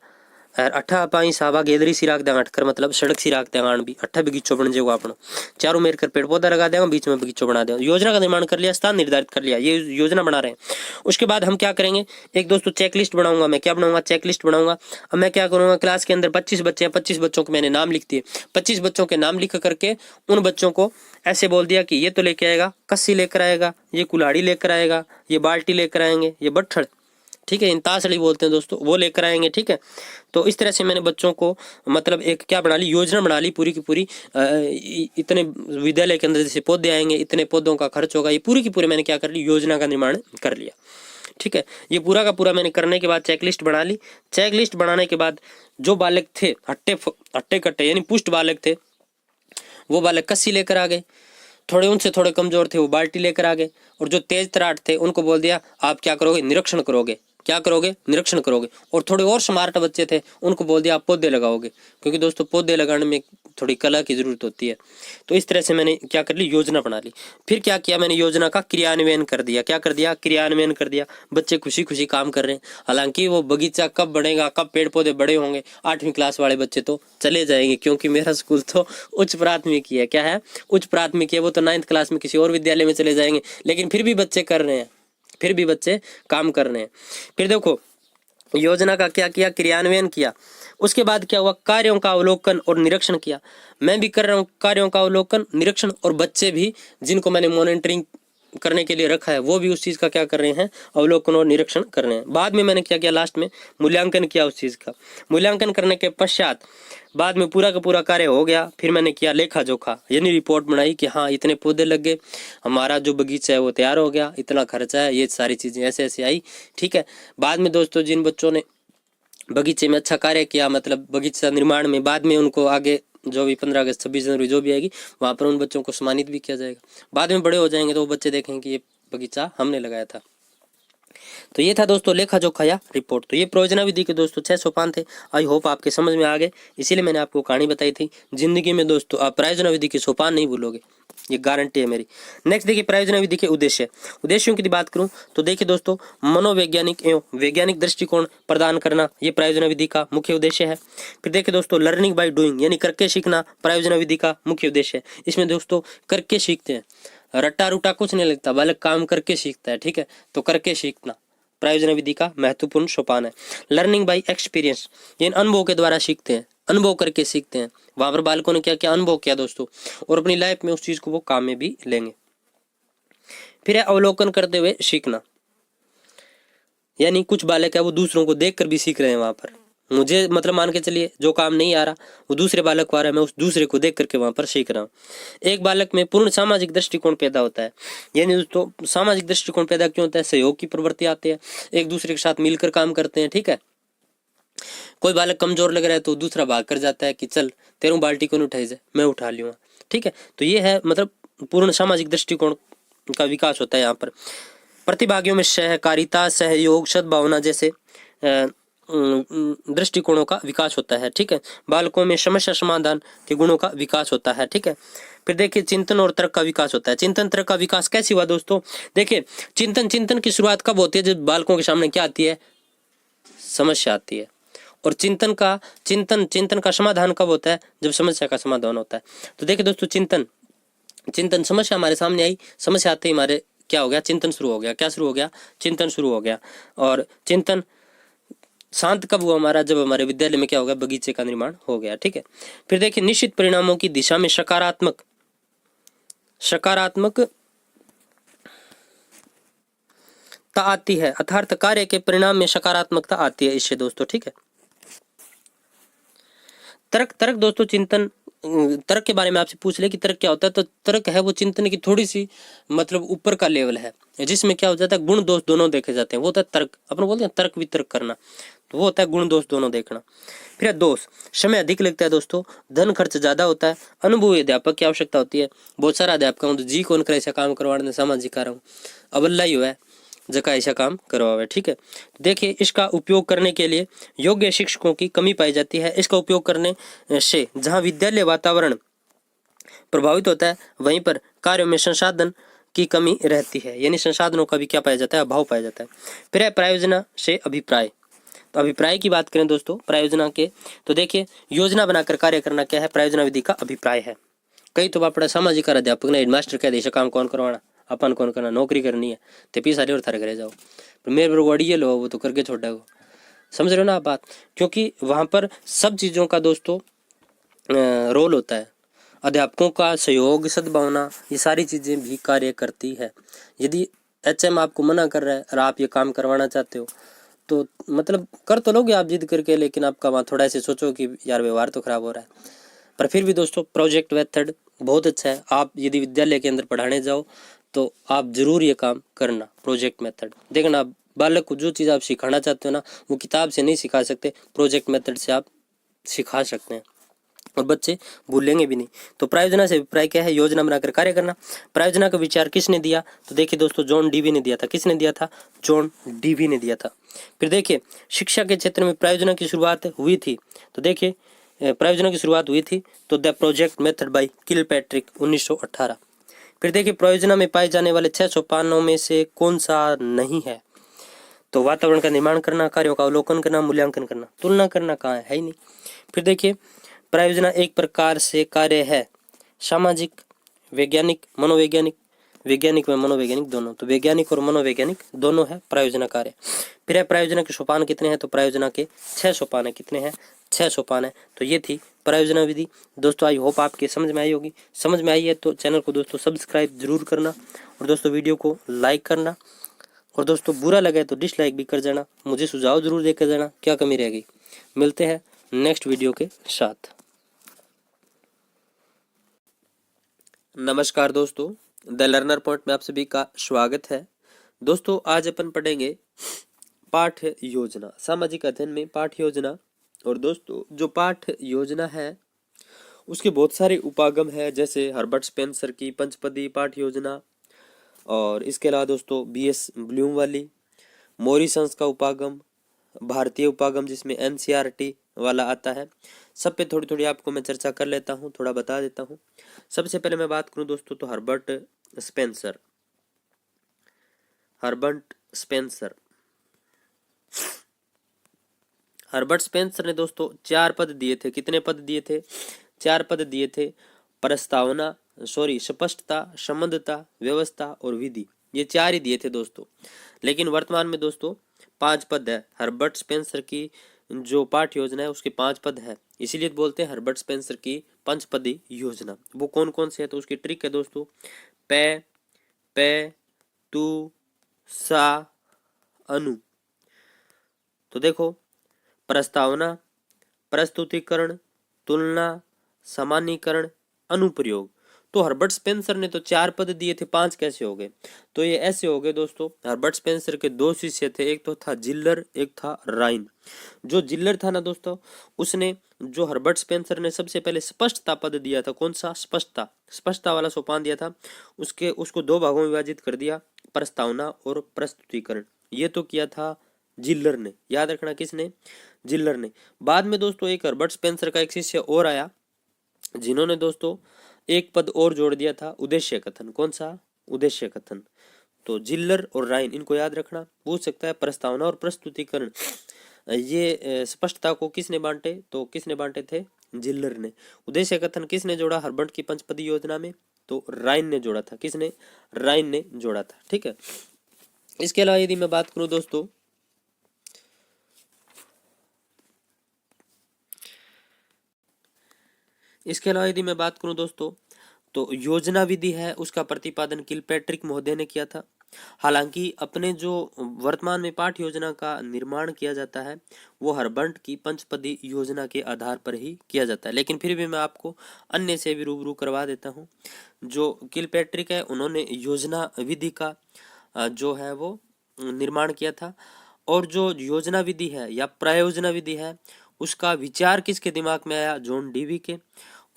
अट्ठा पाई सावा गैलरी सी राख देगा, अटकर मतलब सड़क सी राख देगा, भी अट्ठा बगीचो बन जाएगा अपना। चारों मेर कर पेड़ पौधा लगा देगा, बीच में बगीचो बना देगा। योजना का निर्माण कर लिया, स्थान निर्धारित कर लिया, ये योजना बना रहे हैं। उसके बाद हम क्या करेंगे, एक दोस्तों चेकलिस्ट बनाऊंगा मैं। क्या बनाऊंगा, चेकलिस्ट बनाऊंगा। अब मैं क्या करूंगा, क्लास के अंदर 25 बच्चे हैं, 25 बच्चों के मैंने नाम लिख दिए। 25 बच्चों के नाम लिख करके उन बच्चों को ऐसे बोल दिया कि ये तो लेके आएगा, कस्सी लेकर आएगा, ये कुल्हाड़ी लेकर आएगा, ये बाल्टी लेकर आएंगे, ये बट्ठड़, ठीक है, इंतासड़ी बोलते हैं दोस्तों, वो लेकर आएंगे। ठीक है, तो इस तरह से मैंने बच्चों को मतलब एक क्या बना ली, योजना बना ली पूरी की पूरी। इतने विद्यालय के अंदर जैसे पौधे आएंगे, इतने पौधों का खर्च होगा, ये पूरी की पूरी मैंने क्या कर ली, योजना का निर्माण कर लिया। ठीक है, ये पूरा का पूरा मैंने करने के बाद चेकलिस्ट बना ली। चेकलिस्ट बनाने के बाद जो बालक थे हट्टे कट्टे यानी पुष्ट बालक थे, वो बालक कस्सी लेकर आ गए। थोड़े उनसे थोड़े कमजोर थे, वो बाल्टी लेकर आ गए। और जो तेज तराट थे उनको बोल दिया आप क्या करोगे, निरीक्षण करोगे। क्या करोगे, निरीक्षण करोगे। और थोड़े और स्मार्ट बच्चे थे, उनको बोल दिया आप पौधे लगाओगे, क्योंकि दोस्तों पौधे लगाने में थोड़ी कला की जरूरत होती है। तो इस तरह से मैंने क्या कर ली, योजना बना ली। फिर क्या किया, मैंने योजना का क्रियान्वयन कर दिया। क्या कर दिया, क्रियान्वयन कर दिया। बच्चे खुशी खुशी काम कर रहे हैं। हालांकि वो बगीचा कब बढ़ेगा, कब पेड़ पौधे बड़े होंगे, 8वीं क्लास वाले बच्चे तो चले जाएंगे, क्योंकि मेरा स्कूल तो उच्च प्राथमिक है। क्या है, उच्च प्राथमिक है। वो तो 9th क्लास में किसी और विद्यालय में चले जाएंगे, लेकिन फिर भी बच्चे कर रहे हैं, फिर भी बच्चे काम कर रहे हैं। फिर देखो योजना का क्या किया, क्रियान्वयन किया। उसके बाद क्या हुआ, कार्यों का अवलोकन और निरीक्षण किया। मैं भी कर रहा हूँ कार्यों का अवलोकन निरीक्षण, और बच्चे भी जिनको मैंने मॉनिटरिंग करने के लिए रखा है वो भी उस चीज़ का क्या कर रहे हैं, अवलोकन और निरीक्षण कर रहे हैं। बाद में मैंने क्या किया, लास्ट में मूल्यांकन किया उस चीज़ का। मूल्यांकन करने के पश्चात बाद में पूरा का पूरा कार्य हो गया। फिर मैंने किया लेखा जोखा, यानी रिपोर्ट बनाई कि हाँ इतने पौधे लग गए, हमारा जो बगीचा है वो तैयार हो गया, इतना खर्चा है, ये सारी चीज़ें ऐसे ऐसे आई। ठीक है, बाद में दोस्तों जिन बच्चों ने बगीचे में अच्छा कार्य किया, मतलब बगीचा निर्माण में, बाद में उनको आगे जो भी 15 अगस्त 26 जनवरी जो भी आएगी वहाँ पर उन बच्चों को सम्मानित भी किया जाएगा। बाद में बड़े हो जाएंगे तो वो बच्चे देखेंगे कि ये बगीचा हमने लगाया था। तो ये था दोस्तों लेखा जोखा या रिपोर्ट। तो ये प्रयोजना विधि के दोस्तों 6 सोपान थे। आई होप आपके समझ में आ गए, इसीलिए मैंने आपको कहानी बताई थी। जिंदगी में दोस्तों आप प्रयोजना विधि के सोपान नहीं भूलोगे, ये गारंटी है मेरी। नेक्स्ट देखिए प्रयोजना विधि के उद्देश्य। उद्देश्यों की बात करूं तो देखिए दोस्तों, मनोवैज्ञानिक एवं वैज्ञानिक दृष्टिकोण प्रदान करना ये प्रयोजना विधि का मुख्य उद्देश्य है। फिर देखिए दोस्तों, लर्निंग बाय डूइंग यानी करके सीखना प्रयोजना विधि का मुख्य उद्देश्य है। इसमें दोस्तों करके सीखते हैं, रट्टा रूटा कुछ नहीं लगता, बालक काम करके सीखता है। ठीक है, तो करके सीखना प्रयोजना विधि का महत्वपूर्ण सोपान है। लर्निंग बाय एक्सपीरियंस, ये अनुभव के द्वारा सीखते हैं, अनुभव करके सीखते हैं। वहां पर बालकों ने क्या क्या अनुभव किया दोस्तों, और अपनी लाइफ में उस चीज को वो काम में भी लेंगे। फिर है अवलोकन करते हुए सीखना, यानी कुछ बालक है वो दूसरों को देखकर भी सीख रहे हैं। वहां पर मुझे मतलब मान के चलिए जो काम नहीं आ रहा वो दूसरे बालक को आ रहा है, मैं उस दूसरे को देख करके वहां पर सीख रहा हूँ। एक बालक में पूर्ण सामाजिक दृष्टिकोण पैदा होता है। यानी दोस्तों सामाजिक दृष्टिकोण पैदा क्यों होता है, सहयोग की प्रवृत्ति आती है, एक दूसरे के साथ मिलकर काम करते हैं। ठीक है, कोई बालक कमजोर लग रहा है तो दूसरा भाग कर जाता है कि चल तेरू बाल्टी को नहीं उठाई जाए, मैं उठा लूंगा। ठीक है, तो ये है मतलब पूर्ण सामाजिक दृष्टिकोण का विकास होता है यहाँ पर। प्रतिभागियों में सहकारिता, सहयोग, सद्भावना जैसे दृष्टिकोणों का विकास होता है। ठीक है, बालकों में समस्या समाधान के गुणों का विकास होता है। ठीक है, फिर देखिए चिंतन और तर्क का विकास होता है। चिंतन तर्क का विकास कैसे हुआ दोस्तों, देखिए चिंतन की शुरुआत कब होती है, जब बालकों के सामने क्या आती है, समस्या आती है। और चिंतन का समाधान कब होता है, जब समस्या का समाधान होता है। तो देखिए दोस्तों चिंतन समस्या हमारे सामने आई, समस्या आते ही हमारे क्या हो गया, चिंतन शुरू हो गया। क्या शुरू हो गया, चिंतन शुरू हो गया। और चिंतन शांत कब हुआ हमारा, जब हमारे विद्यालय में क्या हो गया, बगीचे का निर्माण हो गया। ठीक है, फिर देखिए निश्चित परिणामों की दिशा में सकारात्मक आती है, अर्थात कार्य के परिणाम में सकारात्मकता आती है इससे दोस्तों। ठीक है, तर्क दोस्तों चिंतन तर्क के बारे में आपसे पूछ ले कि तर्क क्या होता है, तो तर्क है वो चिंतन की थोड़ी सी मतलब ऊपर का लेवल है, जिसमें क्या हो जाता है, गुण दोष दोनों देखे जाते हैं। वो होता है तर्क, अपन बोलते हैं तर्क वितर्क करना, तो वो होता है गुण दोष दोनों देखना। फिर दोष, समय अधिक लगता है दोस्तों, धन खर्च ज्यादा होता है, अनुभवी अध्यापक की आवश्यकता होती है। बहुत सारा अध्यापक हूँ तो जी कौन करे ऐसा काम करवाने, सामाजिक कार्य हूँ अब अल्लाह ही हुआ है जगह ऐसा काम करवावे। ठीक है, देखिए इसका उपयोग करने के लिए योग्य शिक्षकों की कमी पाई जाती है। इसका उपयोग करने से जहां विद्यालय वातावरण प्रभावित होता है वहीं पर कार्यों में संसाधन की कमी रहती है, यानी संसाधनों का भी क्या पाया जाता है, अभाव पाया जाता है। फिर है प्रयोजना से अभिप्राय। तो अभिप्राय की बात करें दोस्तों प्रयोजना के, तो देखिए योजना बनाकर कार्य करना क्या है, प्रयोजना विधि का अभिप्राय है। कई तो बापड़ा सामाजिक अध्यापक ने हेडमास्टर कह दे काम कौन करवाना, अपन कौन करना, नौकरी करनी है तो पी सारे और थारे घरे जाओ, पर मेरे पर अड़िए लो वो तो करके छोड़ा वो, समझ रहे हो ना आप बात। क्योंकि वहाँ पर सब चीज़ों का दोस्तों रोल होता है, अध्यापकों का सहयोग, सद्भावना, ये सारी चीज़ें भी कार्य करती है। यदि HM आपको मना कर रहा है और आप ये काम करवाना चाहते हो तो मतलब कर तो लोगे आप जिद करके, लेकिन आपका वहाँ थोड़ा ऐसे सोचो कि यार व्यवहार तो खराब हो रहा है। पर फिर भी दोस्तों प्रोजेक्ट मेथड बहुत अच्छा है। आप यदि विद्यालय के अंदर पढ़ाने जाओ तो आप जरूर ये काम करना। प्रोजेक्ट मेथड देखना, बालक को जो चीज़ आप सिखाना चाहते हो ना, वो किताब से नहीं सिखा सकते, प्रोजेक्ट मेथड से आप सिखा सकते हैं और बच्चे भूलेंगे भी नहीं। तो प्रायोजना से अभिप्राय क्या है? योजना बनाकर कार्य करना। प्रायोजना का विचार किसने दिया? तो देखिए दोस्तों, जॉन डीवी ने दिया था। किसने दिया था? जॉन डीवी ने दिया था। फिर देखिए शिक्षा के क्षेत्र में प्रायोजना की शुरुआत हुई थी। तो देखिए प्रायोजना की शुरुआत हुई थी तो the project method by Kilpatrick 1918। फिर देखिए प्रायोजना में पाए जाने वाले 6 सोपानों में से कौन सा नहीं है? तो वातावरण का निर्माण करना, कार्यों का अवलोकन करना, मूल्यांकन करना। तुलना करना कहाँ है ही नहीं। फिर देखिए प्रायोजना एक प्रकार से कार्य है, सामाजिक, वैज्ञानिक, मनोवैज्ञानिक, वैज्ञानिक व मनोवैज्ञानिक दोनों। तो वैज्ञानिक और मनोवैज्ञानिक दोनों है प्रायोजना कार्य। फिर है प्रायोजना के सोपान कितने हैं? तो प्रायोजना के 6 सोपान है। कितने हैं? 6 सोपान है। तो ये थी प्रायोजना विधि। दोस्तों आई होप आपके समझ में आई होगी। समझ में आई है तो चैनल को दोस्तों सब्सक्राइब जरूर करना और दोस्तों वीडियो को लाइक करना। और दोस्तों बुरा लगे तो डिसलाइक भी कर देना। मुझे सुझाव जरूर देकर देना, क्या कमी रह गई। मिलते हैं नेक्स्ट वीडियो के साथ। नमस्कार दोस्तों, द लर्नर पॉइंट में आप सभी का स्वागत है। दोस्तों आज अपन पढ़ेंगे पाठ योजना, सामाजिक अध्ययन में पाठ योजना। और दोस्तों जो पाठ योजना है उसके बहुत सारे उपागम है, जैसे हर्बर्ट स्पेंसर की पंचपदी पाठ योजना, और इसके अलावा दोस्तों बीएस ब्लूम वाली, मॉरिसंस का उपागम, भारतीय उपागम जिसमें एनसीईआरटी वाला आता है। सब पे थोड़ी थोड़ी आपको मैं चर्चा कर लेता हूँ, थोड़ा बता देता हूँ। सबसे पहले मैं बात करूँ दोस्तों तो Herbert Spencer. Herbert Spencer Herbert Spencer ने दोस्तों 4 पद दिए थे। कितने पद दिए थे? 4 पद दिए थे। प्रस्तावना, स्पष्टता, संबंधता, व्यवस्था और विधि, ये 4 ही दिए थे दोस्तों। लेकिन वर्तमान में दोस्तों 5 पद है। हर्बर्ट स्पेंसर की जो पाठ योजना है उसके 5 पद है, इसीलिए बोलते हैं हर्बर्ट स्पेंसर की पंचपदी योजना। वो कौन कौन से है? तो उसकी ट्रिक है दोस्तों, पे, पे, तू, सा, अनु। तो देखो प्रस्तावना, प्रस्तुतिकरण, तुलना, सामान्यीकरण, अनुप्रयोग। तो हर्बर्ट स्पेंसर ने तो 4 पद दिए थे, 5 कैसे हो गए? तो ये ऐसे हो गए दोस्तों, हर्बर्ट स्पेंसर के 2 शिष्य थे, एक तो था जिल्लर, एक था राइन। जो जिल्लर था ना दोस्तों, उसने जो हर्बर्ट स्पेंसर ने सबसे पहले स्पष्टता पद दिया था, कौन सा? स्पष्टता वाला सोपान दिया था, उसको 2 भागों में विभाजित कर दिया, प्रस्तावना और प्रस्तुतिकरण। ये तो किया था जिल्लर ने, याद रखना किसने? जिल्लर ने। बाद में दोस्तों एक हर्बर्ट स्पेंसर का एक शिष्य और आया, जिन्होंने दोस्तों एक पद और जोड़ दिया था, उद्देश्य कथन। कौन सा? उद्देश्य कथन। तो जिल्लर और राइन, इनको याद रखना, पूछ सकता है। प्रस्तावना और प्रस्तुतिकरण, ये स्पष्टता को किसने बांटे? तो किसने बांटे थे? जिल्लर ने। उद्देश्य कथन किसने जोड़ा हर्बर्ट की पंचपदी योजना में? तो राइन ने जोड़ा था। किसने? राइन ने जोड़ा था। ठीक है। इसके अलावा यदि मैं बात करूं दोस्तों, इसके अलावा यदि मैं बात करूं दोस्तों तो योजना विधि है उसका प्रतिपादन किलपैट्रिक महोदय ने किया था। हालांकि अपने जो वर्तमान में पाठ योजना का निर्माण किया जाता है वो हर्बर्ट की पंचपदी योजना के आधार पर ही किया जाता है, लेकिन फिर भी मैं आपको अन्य से भी रूबरू करवा देता हूँ। जो किलपैट्रिक है उन्होंने योजना विधि का जो है वो निर्माण किया था, और जो योजना विधि है या प्रयोजना विधि है उसका विचार किसके दिमाग में आया? जॉन डीवी के।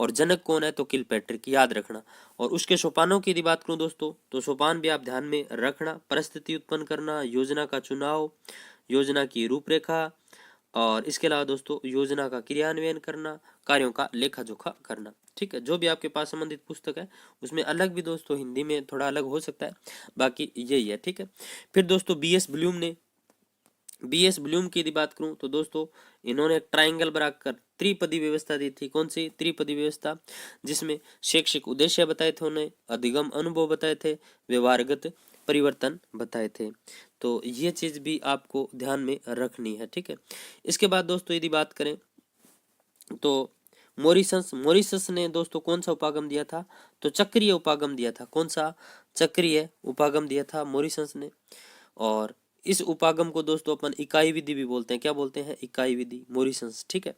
और जनक कौन है? तो किलपैट्रिक, याद रखना। और उसके सोपानों की यदि बात करूं दोस्तों तो सोपान भी आप ध्यान में रखना, परिस्थिति उत्पन्न करना, योजना का चुनाव, योजना की रूपरेखा, और इसके अलावा दोस्तों योजना का क्रियान्वयन करना, कार्यों का लेखा जोखा करना। ठीक है, जो भी आपके पास संबंधित पुस्तक है उसमें अलग भी दोस्तों हिंदी में थोड़ा अलग हो सकता है, बाकी यही है। ठीक है। फिर दोस्तों बीएस ब्लूम की यदि बात करूं तो दोस्तों इन्होंने एक ट्राइंगल बनाकर त्रिपदी व्यवस्था दी थी। कौन सी? त्रिपदी व्यवस्था, जिसमें शैक्षिक उद्देश्य बताए थे, उन्हें अधिगम अनुभव बताए थे, व्यवहारगत परिवर्तन बताए थे। तो ये चीज भी आपको ध्यान में रखनी है। ठीक है। इसके बाद दोस्तों यदि बात करें तो मॉरिसस ने दोस्तों कौन सा उपागम दिया था? तो चक्रीय उपागम दिया था। कौन सा? चक्रीय उपागम दिया था मॉरिसस ने। और इस उपागम को दोस्तों अपन इकाई विधि भी बोलते हैं। क्या बोलते हैं? इकाई विधि, मोरिसंस। ठीक है।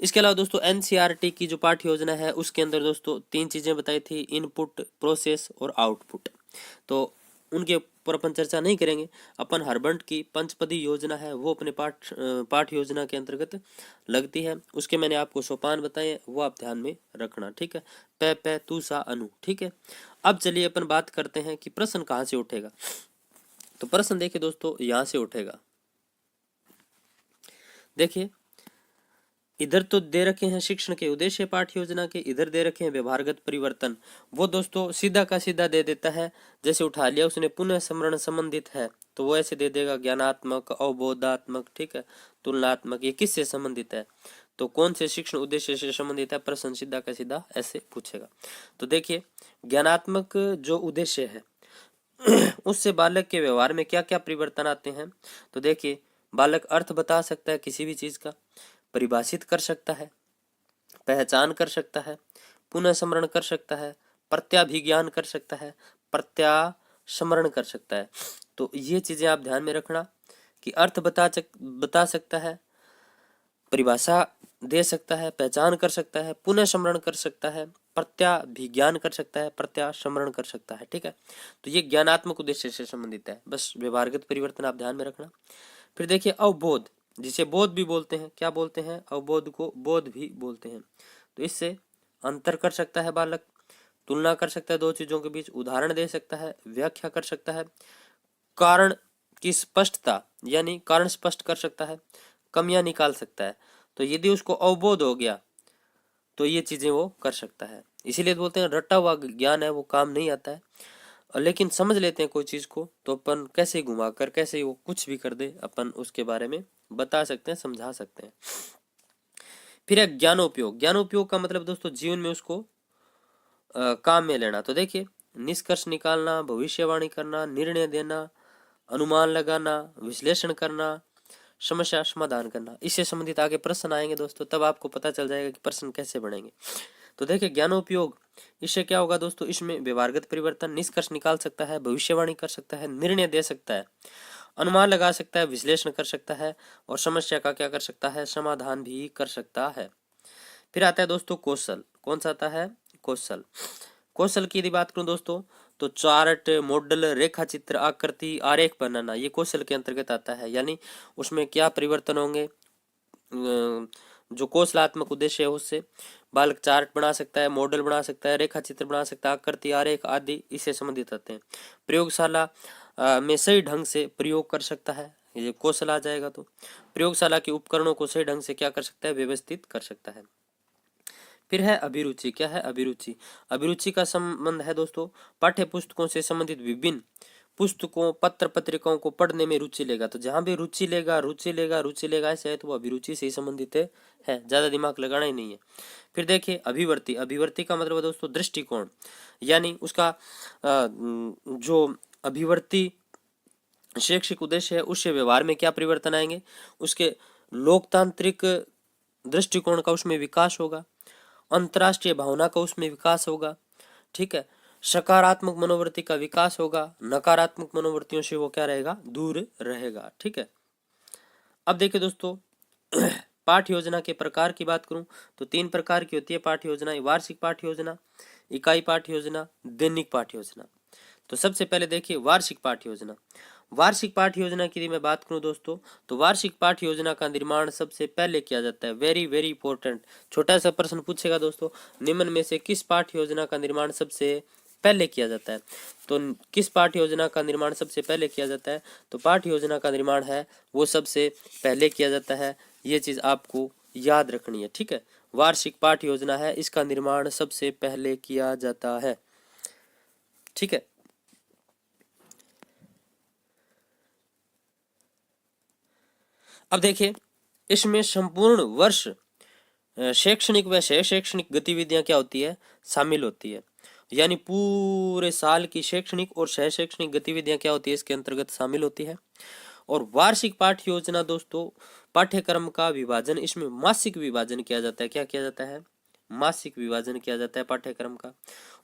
इसके अलावा दोस्तों एनसीईआरटी की जो पाठ्य योजना है उसके अंदर दोस्तों 3 चीजें बताई थी, इनपुट, प्रोसेस और आउटपुट। तो उनके ऊपर अपन चर्चा नहीं करेंगे। अपन हरबंट की पंचपदी योजना है वो अपने पाठ्य योजना के अंतर्गत लगती है। उसके मैंने आपको सोपान बताए, वो आप ध्यान में रखना। ठीक है। पै पै तू सा अनु। ठीक है। अब चलिए अपन बात करते हैं कि प्रश्न कहाँ से उठेगा। तो प्रश्न देखिए दोस्तों यहाँ से उठेगा। देखिए इधर तो दे रखे हैं शिक्षण के उद्देश्य पाठ्य योजना के, इधर दे रखे हैं व्यवहारगत परिवर्तन। वो दोस्तों सीधा का सीधा दे देता है। जैसे उठा लिया उसने पुनः स्मरण संबंधित है तो वो ऐसे दे देगा ज्ञानात्मक, अवबोधात्मक, ठीक है, तुलनात्मक। ये किससे संबंधित है? तो कौन से शिक्षण उद्देश्य से संबंधित है? प्रश्न सीधा का सीधा ऐसे पूछेगा। तो देखिए ज्ञानात्मक जो उद्देश्य है उससे बालक के व्यवहार में क्या क्या परिवर्तन आते हैं। तो देखिए बालक अर्थ बता सकता है किसी भी चीज का, परिभाषित कर सकता है, पहचान कर सकता है, पुनः स्मरण कर सकता है, प्रत्याभिज्ञान कर सकता है, प्रत्यास्मरण कर सकता है। तो ये चीजें आप ध्यान में रखना कि अर्थ बता सकता है, परिभाषा दे सकता है, पहचान कर सकता है, पुनः स्मरण कर सकता है, प्रत्याभिज्ञान कर सकता है, प्रत्यास्मरण कर सकता है। ठीक है। तो ये ज्ञानात्मक उद्देश्य से संबंधित है। बस व्यवहारगत परिवर्तन आप ध्यान में रखना। फिर देखिए अवबोध, जिसे बोध भी बोलते हैं। क्या बोलते हैं? अवबोध को बोध भी बोलते हैं। तो इससे अंतर कर सकता है बालक, तुलना कर सकता है दो चीजों के बीच, उदाहरण दे सकता है, व्याख्या कर सकता है, कारण की स्पष्टता यानी कारण स्पष्ट कर सकता है, कमियां निकाल सकता है। तो यदि उसको अवबोध हो गया तो ये चीजें वो कर सकता है। इसीलिए बोलते हैं रटा हुआ ज्ञान है वो काम नहीं आता है, लेकिन समझ लेते हैं कोई चीज को तो अपन कैसे घुमा कर, कैसे वो कुछ भी कर दे, अपन उसके बारे में बता सकते हैं, समझा सकते हैं। फिर है ज्ञानोपयोग। ज्ञानोपयोग का मतलब दोस्तों जीवन में उसको काम में लेना। तो देखिए निष्कर्ष निकालना, भविष्यवाणी करना, निर्णय देना, अनुमान लगाना, विश्लेषण करना, समस्या समाधान करना। इससे संबंधित आगे प्रश्न आएंगे दोस्तों, तब आपको पता चल जाएगा कि प्रश्न कैसे बनेंगे। तो देखिए ज्ञानोपयोग, इससे क्या होगा दोस्तों? इसमें व्यवहारगत परिवर्तन, निष्कर्ष निकाल सकता है, भविष्यवाणी कर सकता है, निर्णय दे सकता है, अनुमान लगा सकता है, विश्लेषण कर सकता है और समस्या का क्या कर सकता है? समाधान भी कर सकता है। फिर आता है दोस्तों कौशल। कौन सा आता है? कौशल। कौशल की यदि बात करूं दोस्तों तो चार्ट, मॉडल, रेखा चित्र, आकृति, आरेख बनाना ये कौशल के अंतर्गत आता है। यानी उसमें क्या परिवर्तन होंगे? जो कौशलात्मक उद्देश्य है उससे बालक चार्ट बना सकता है, मॉडल बना सकता है, रेखा चित्र बना सकता है, आकृति, आरेख आदि इससे संबंधित आते हैं। प्रयोगशाला में सही ढंग से प्रयोग कर सकता है, ये कौशल आ जाएगा। तो प्रयोगशाला के उपकरणों को सही ढंग से क्या कर सकता है? व्यवस्थित कर सकता है। फिर है अभिरुचि। क्या है? अभिरुचि। अभिरुचि का संबंध है दोस्तों पाठ्य पुस्तकों से संबंधित विभिन्न पुस्तकों, पत्र पत्रिकाओं को पढ़ने में रुचि लेगा। तो जहां भी रुचि लेगा, रुचि लेगा, रुचि लेगा ऐसे है तो वो अभिरुचि से ही संबंधित है, ज्यादा दिमाग लगाना ही नहीं है। फिर देखिए अभिवर्ती। अभिवर्ती का मतलब है दोस्तों दृष्टिकोण, यानी उसका जो अभिवर्ती शैक्षिक उद्देश्य है उससे व्यवहार में क्या परिवर्तन आएंगे? उसके लोकतांत्रिक दृष्टिकोण का उसमें विकास होगा, अंतर्राष्ट्रीय भावना का उसमें विकास होगा, ठीक है, सकारात्मक मनोवृत्ति का विकास होगा, नकारात्मक मनोवृत्तियों से वो क्या रहेगा? दूर रहेगा। ठीक है। अब देखिए दोस्तों पाठ्य योजना के प्रकार की बात करूं तो 3 प्रकार की होती है पाठ्य योजना। वार्षिक पाठ्य योजना, इकाई पाठ्य योजना, दैनिक पाठ्य योजना। तो सबसे पहले देखिए वार्षिक पाठ्य योजना। वार्षिक पाठ्य योजना की मैं बात करूं दोस्तों तो वार्षिक पाठ्य योजना का निर्माण सबसे पहले किया जाता है। वेरी वेरी इंपॉर्टेंट छोटा सा प्रश्न पूछेगा दोस्तों, निम्न में से किस पाठ्य योजना का निर्माण सबसे पहले किया जाता है? तो किस पाठ्य योजना का निर्माण सबसे पहले किया जाता है? तो पाठ्य योजना का निर्माण है वो सबसे पहले किया जाता है। ये चीज आपको याद रखनी है। ठीक है। वार्षिक पाठ्य योजना है, इसका निर्माण सबसे पहले किया जाता है। ठीक है। अब देखिए इसमें संपूर्ण वर्ष शैक्षणिक व शैक्षणिक गतिविधियां क्या होती है? शामिल होती है। यानी पूरे साल की शैक्षणिक और शैक्षणिक गतिविधियां क्या होती है? इसके अंतर्गत शामिल होती है। और वार्षिक पाठ्य योजना दोस्तों पाठ्यक्रम का विभाजन इसमें मासिक विभाजन किया जाता है। क्या किया जाता है? मासिक विभाजन किया जाता है पाठ्यक्रम का।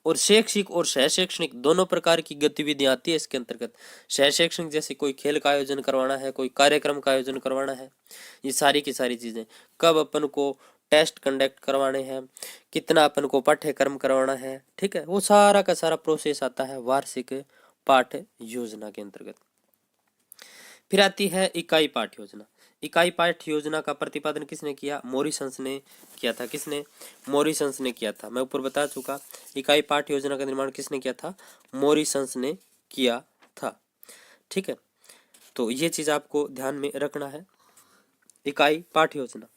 और शैक्षिक और सह शैक्षणिक दोनों प्रकार की गतिविधियां आती है इसके अंतर्गत। सह शैक्षणिक जैसे कोई खेल का आयोजन करवाना है, कोई कार्यक्रम का आयोजन करवाना है, ये सारी की सारी चीजें। कब अपन को टेस्ट कंडक्ट करवाने हैं, कितना अपन को पाठ्यक्रम करवाना है, ठीक है, वो सारा का सारा प्रोसेस आता है वार्षिक पाठ्य योजना के अंतर्गत। फिर आती है इकाई पाठ्य योजना। इकाई पाठ्य योजना का प्रतिपादन किसने किया? मॉरिसंस ने किया था। किसने? मॉरिसंस ने किया था। मैं ऊपर बता चुका, इकाई पाठ्य योजना का निर्माण किसने किया था? मॉरिसंस ने किया था। ठीक है, तो ये चीज आपको ध्यान में रखना है, इकाई पाठ्य योजना।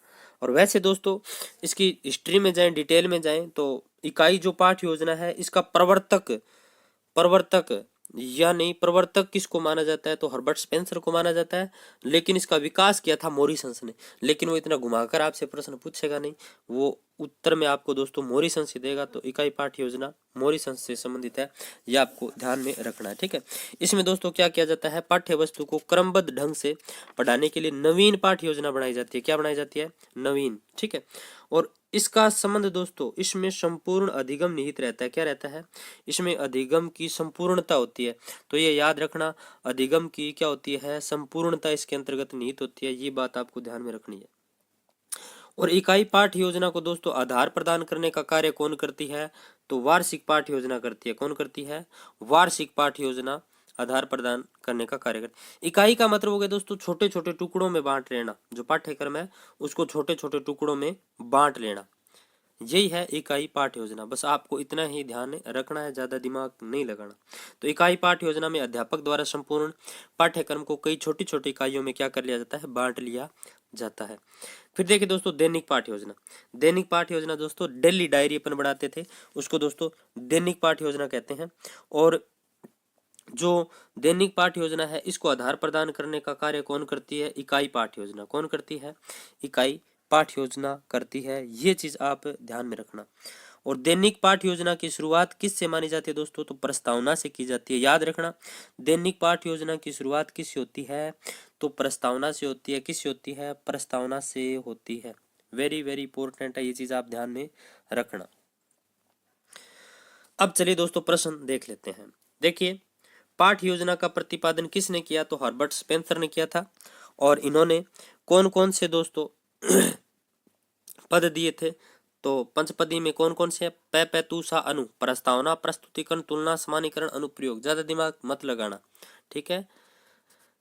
और वैसे दोस्तों इसकी हिस्ट्री में जाएं, डिटेल में जाएं, तो इकाई जो पाठ्य योजना है इसका प्रवर्तक या नहीं, प्रवर्तक किसको माना जाता है? तो हर्बर्ट स्पेंसर को माना जाता है, लेकिन इसका विकास किया था मॉरिसंस ने। लेकिन वो इतना घुमाकर आपसे प्रश्न पूछेगा नहीं, वो उत्तर में आपको दोस्तों मॉरिसंस ही देगा। तो इकाई पाठ्य योजना मॉरिसंस से संबंधित है, यह आपको ध्यान में रखना है। ठीक है, इसमें दोस्तों क्या किया जाता है? पाठ्य वस्तु को क्रमबद्ध ढंग से पढ़ाने के लिए नवीन पाठ्य योजना बनाई जाती है। क्या बनाई जाती है? नवीन। ठीक है, और इसका संबंध दोस्तों इसमें संपूर्ण अधिगम निहित रहता है। क्या रहता है? इसमें अधिगम की संपूर्णता होती है। तो ये याद रखना, अधिगम की क्या होती है? संपूर्णता इसके अंतर्गत निहित होती है। ये बात आपको ध्यान में रखनी है। और इकाई पाठ्य योजना को दोस्तों आधार प्रदान करने का कार्य कौन करती है? तो वार्षिक पाठ्य योजना करती है। कौन करती है? वार्षिक पाठ्य योजना आधार प्रदान करने का कार्य करती है। इकाई का मतलब हो गया दोस्तों छोटे छोटे टुकड़ों में बांट लेना। जो पाठ्यक्रम है उसको छोटे छोटे टुकड़ों में बांट लेना, यही है इकाई पाठ्य योजना। बस आपको इतना ही ध्यान रखना है, ज्यादा दिमाग नहीं लगाना। तो इकाई पाठ्य योजना में अध्यापक द्वारा संपूर्ण पाठ्यक्रम को कई छोटी छोटी इकाइयों में क्या कर लिया जाता है? बांट लिया जाता है। फिर देखिए दोस्तों दैनिक पाठ्य योजना। दैनिक पाठ्य योजना दोस्तों डेली डायरी अपन बनाते थे, उसको दोस्तों दैनिक पाठ्य योजना कहते हैं। और जो दैनिक पाठ्य योजना है इसको आधार प्रदान करने का कार्य कौन करती है? इकाई पाठ्य योजना। कौन करती है? इकाई पाठ्य योजना करती है। ये चीज आप ध्यान में रखना। और दैनिक पाठ्य योजना की शुरुआत किससे मानी जाती है दोस्तों? तो प्रस्तावना से की जाती है। याद रखना, दैनिक पाठ्य योजना की शुरुआत किससे होती है? तो प्रस्तावना से होती है। किससे होती है? प्रस्तावना से होती है। वेरी वेरी इंपॉर्टेंट है, ये चीज आप ध्यान में रखना। अब चलिए दोस्तों प्रश्न देख लेते हैं। देखिए, पाठ्य योजना का प्रतिपादन किसने किया? तो हर्बर्ट स्पेंसर ने किया था। और इन्होंने कौन कौन से दोस्तों पद दिए थे? तो पंचपदी में कौन कौन से? पै पैतु सा अनु, प्रस्तावना, प्रस्तुतिकरण, तुलना, समानीकरण, अनुप्रयोग। ज्यादा दिमाग मत लगाना, ठीक है।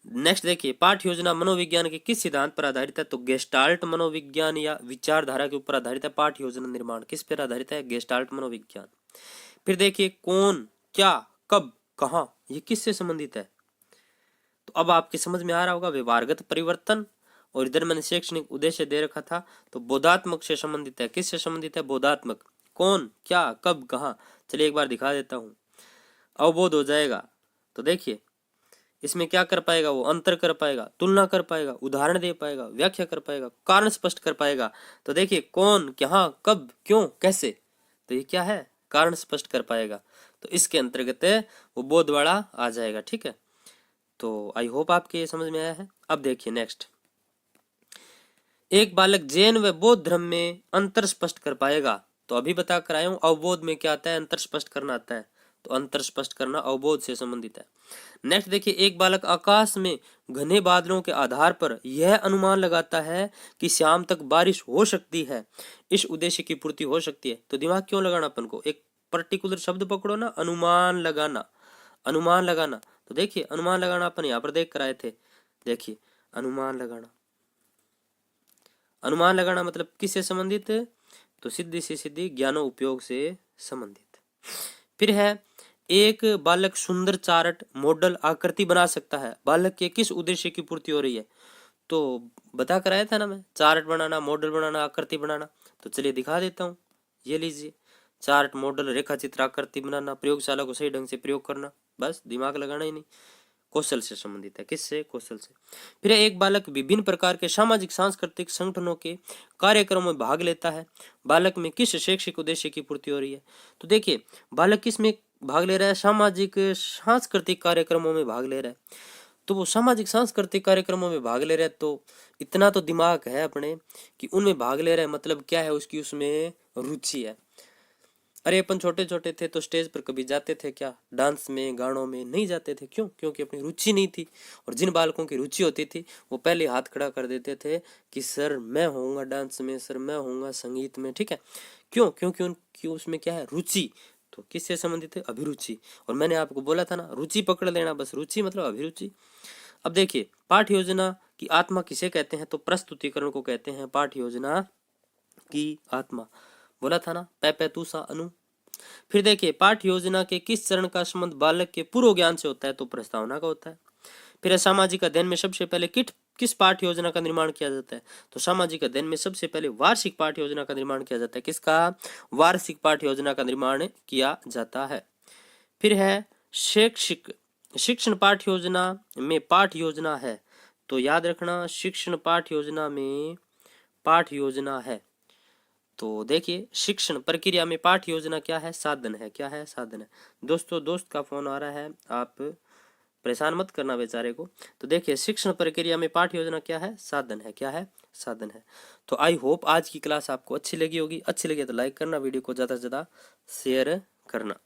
नेक्स्ट देखिए, पाठ्य योजना मनोविज्ञान के किस सिद्धांत पर आधारित है? तो गेस्टाल्ट मनोविज्ञान या विचारधारा के ऊपर आधारित है। पाठ्य योजना निर्माण किस पर आधारित है? गेस्टाल्ट मनोविज्ञान। फिर देखिए, कौन, क्या, कब, कहाँ, ये किससे संबंधित है? तो अब आपके समझ में आ रहा होगा, व्यवहारगत परिवर्तन। और इधर मैंने शैक्षणिक उद्देश्य दे रखा था, तो बोधात्मक से संबंधित है। किससे संबंधित है? बोधात्मक। कौन, क्या, कब, कहाँ। चलिए एक बार दिखा देता हूं, अवबोध हो जाएगा। तो देखिए, इसमें क्या कर पाएगा? वो अंतर कर पाएगा, तुलना कर पाएगा, उदाहरण दे पाएगा, व्याख्या कर पाएगा, कारण स्पष्ट कर पाएगा। तो देखिए, कौन, क्या, कब, क्यों, कैसे, तो ये क्या है? कारण स्पष्ट कर पाएगा। तो इसके अंतर्गत वो बोध वाला आ जाएगा। ठीक है, तो आई होप आपके ये समझ में आया है। अब देखिए नेक्स्ट, एक बालक जैन व बौद्ध धर्म में अंतर स्पष्ट कर पाएगा। तो अभी बता कर आया हूं, अवबोध में क्या आता है? अंतर स्पष्ट करना आता है। तो अंतर स्पष्ट करना अवबोध से संबंधित है। नेक्स्ट देखिए, एक बालक आकाश में घने बादलों के आधार पर यह अनुमान लगाता है कि शाम तक बारिश हो सकती है, इस उद्देश्य की पूर्ति हो सकती है। तो दिमाग क्यों लगाना अपन को? एक पर्टिकुलर शब्द पकड़ो ना, अनुमान लगाना। अनुमान लगाना, तो देखिए अनुमान लगाना अपन यहाँ पर देख कर आए थे। देखिए, अनुमान लगाना, अनुमान लगाना मतलब किससे संबंधित? तो सिद्धि से सिद्धि, ज्ञानो उपयोग से संबंधित। फिर है, एक बालक सुंदर चार्ट, मॉडल, आकृति बना सकता है। बालक के किस उद्देश्य की पूर्ति हो रही है? तो बता कर आया था ना मैं, चार्ट बनाना, मॉडल बनाना, आकृति बनाना। तो चलिए दिखा देता हूँ, ये लीजिए, चार्ट, मॉडल, रेखा चित्र, आकृति बनाना, प्रयोगशाला को सही ढंग से प्रयोग करना। बस दिमाग लगाना ही नहीं, कौशल से संबंधित है। किससे? कौशल से। फिर एक बालक विभिन्न प्रकार के सामाजिक सांस्कृतिक संगठनों के कार्यक्रमों में भाग लेता है। बालक में किस शैक्षिक उद्देश्य की पूर्ति हो रही है? तो देखिए, बालक किस में भाग ले रहा है? सामाजिक सांस्कृतिक कार्यक्रमों में भाग ले रहा है। तो वो सामाजिक सांस्कृतिक कार्यक्रमों में भाग ले रहे हैं, तो इतना तो दिमाग है अपने कि उनमें भाग ले रहे हैं, मतलब क्या है, उसकी उसमें रुचि है। अरे अपन छोटे छोटे थे तो स्टेज पर कभी जाते थे क्या, डांस में गानों में नहीं जाते थे, क्यों? क्योंकि अपनी रुचि नहीं थी। और जिन बालकों की रुचि होती थी वो पहले हाथ खड़ा कर देते थे कि सर मैं होऊंगा डांस में, सर मैं होऊंगा संगीत में, ठीक है। क्यों? क्योंकि उनकी उसमें क्या है, रुचि। तो किससे संबंधित है? अभिरुचि। और मैंने आपको बोला था ना, रुचि पकड़ लेना बस, रुचि मतलब अभिरुचि। अब देखिए, पाठ्य योजना की आत्मा किसे कहते हैं? तो प्रस्तुतिकरण को कहते हैं पाठ्य योजना की आत्मा। बोला था ना, पै तू सा अनु। फिर देखिए, पाठ्य योजना के किस चरण का संबंध बालक के पूर्व ज्ञान से होता है? तो प्रस्तावना का होता है। फिर सामाजिक अध्ययन में सबसे पहले किस पाठ्य योजना का निर्माण किया जाता है? तो सामाजिक अध्ययन में सबसे पहले वार्षिक पाठ्य योजना का निर्माण किया जाता है। किसका? वार्षिक पाठ्य योजना का निर्माण किया जाता है। फिर है शैक्षिक शिक्षण पाठ्य योजना में पाठ्य योजना है। तो याद रखना, शिक्षण पाठ्य योजना में पाठ्य योजना है। तो देखिए, शिक्षण प्रक्रिया में पाठ्य योजना क्या है? साधन है। क्या है? साधन है। दोस्तों, दोस्त का फोन आ रहा है, आप परेशान मत करना बेचारे को। तो देखिए, शिक्षण प्रक्रिया में पाठ्य योजना क्या है? साधन है। क्या है? साधन है। तो आई होप आज की क्लास आपको अच्छी लगी होगी। अच्छी लगी तो लाइक करना, वीडियो को ज़्यादा से ज़्यादा शेयर करना।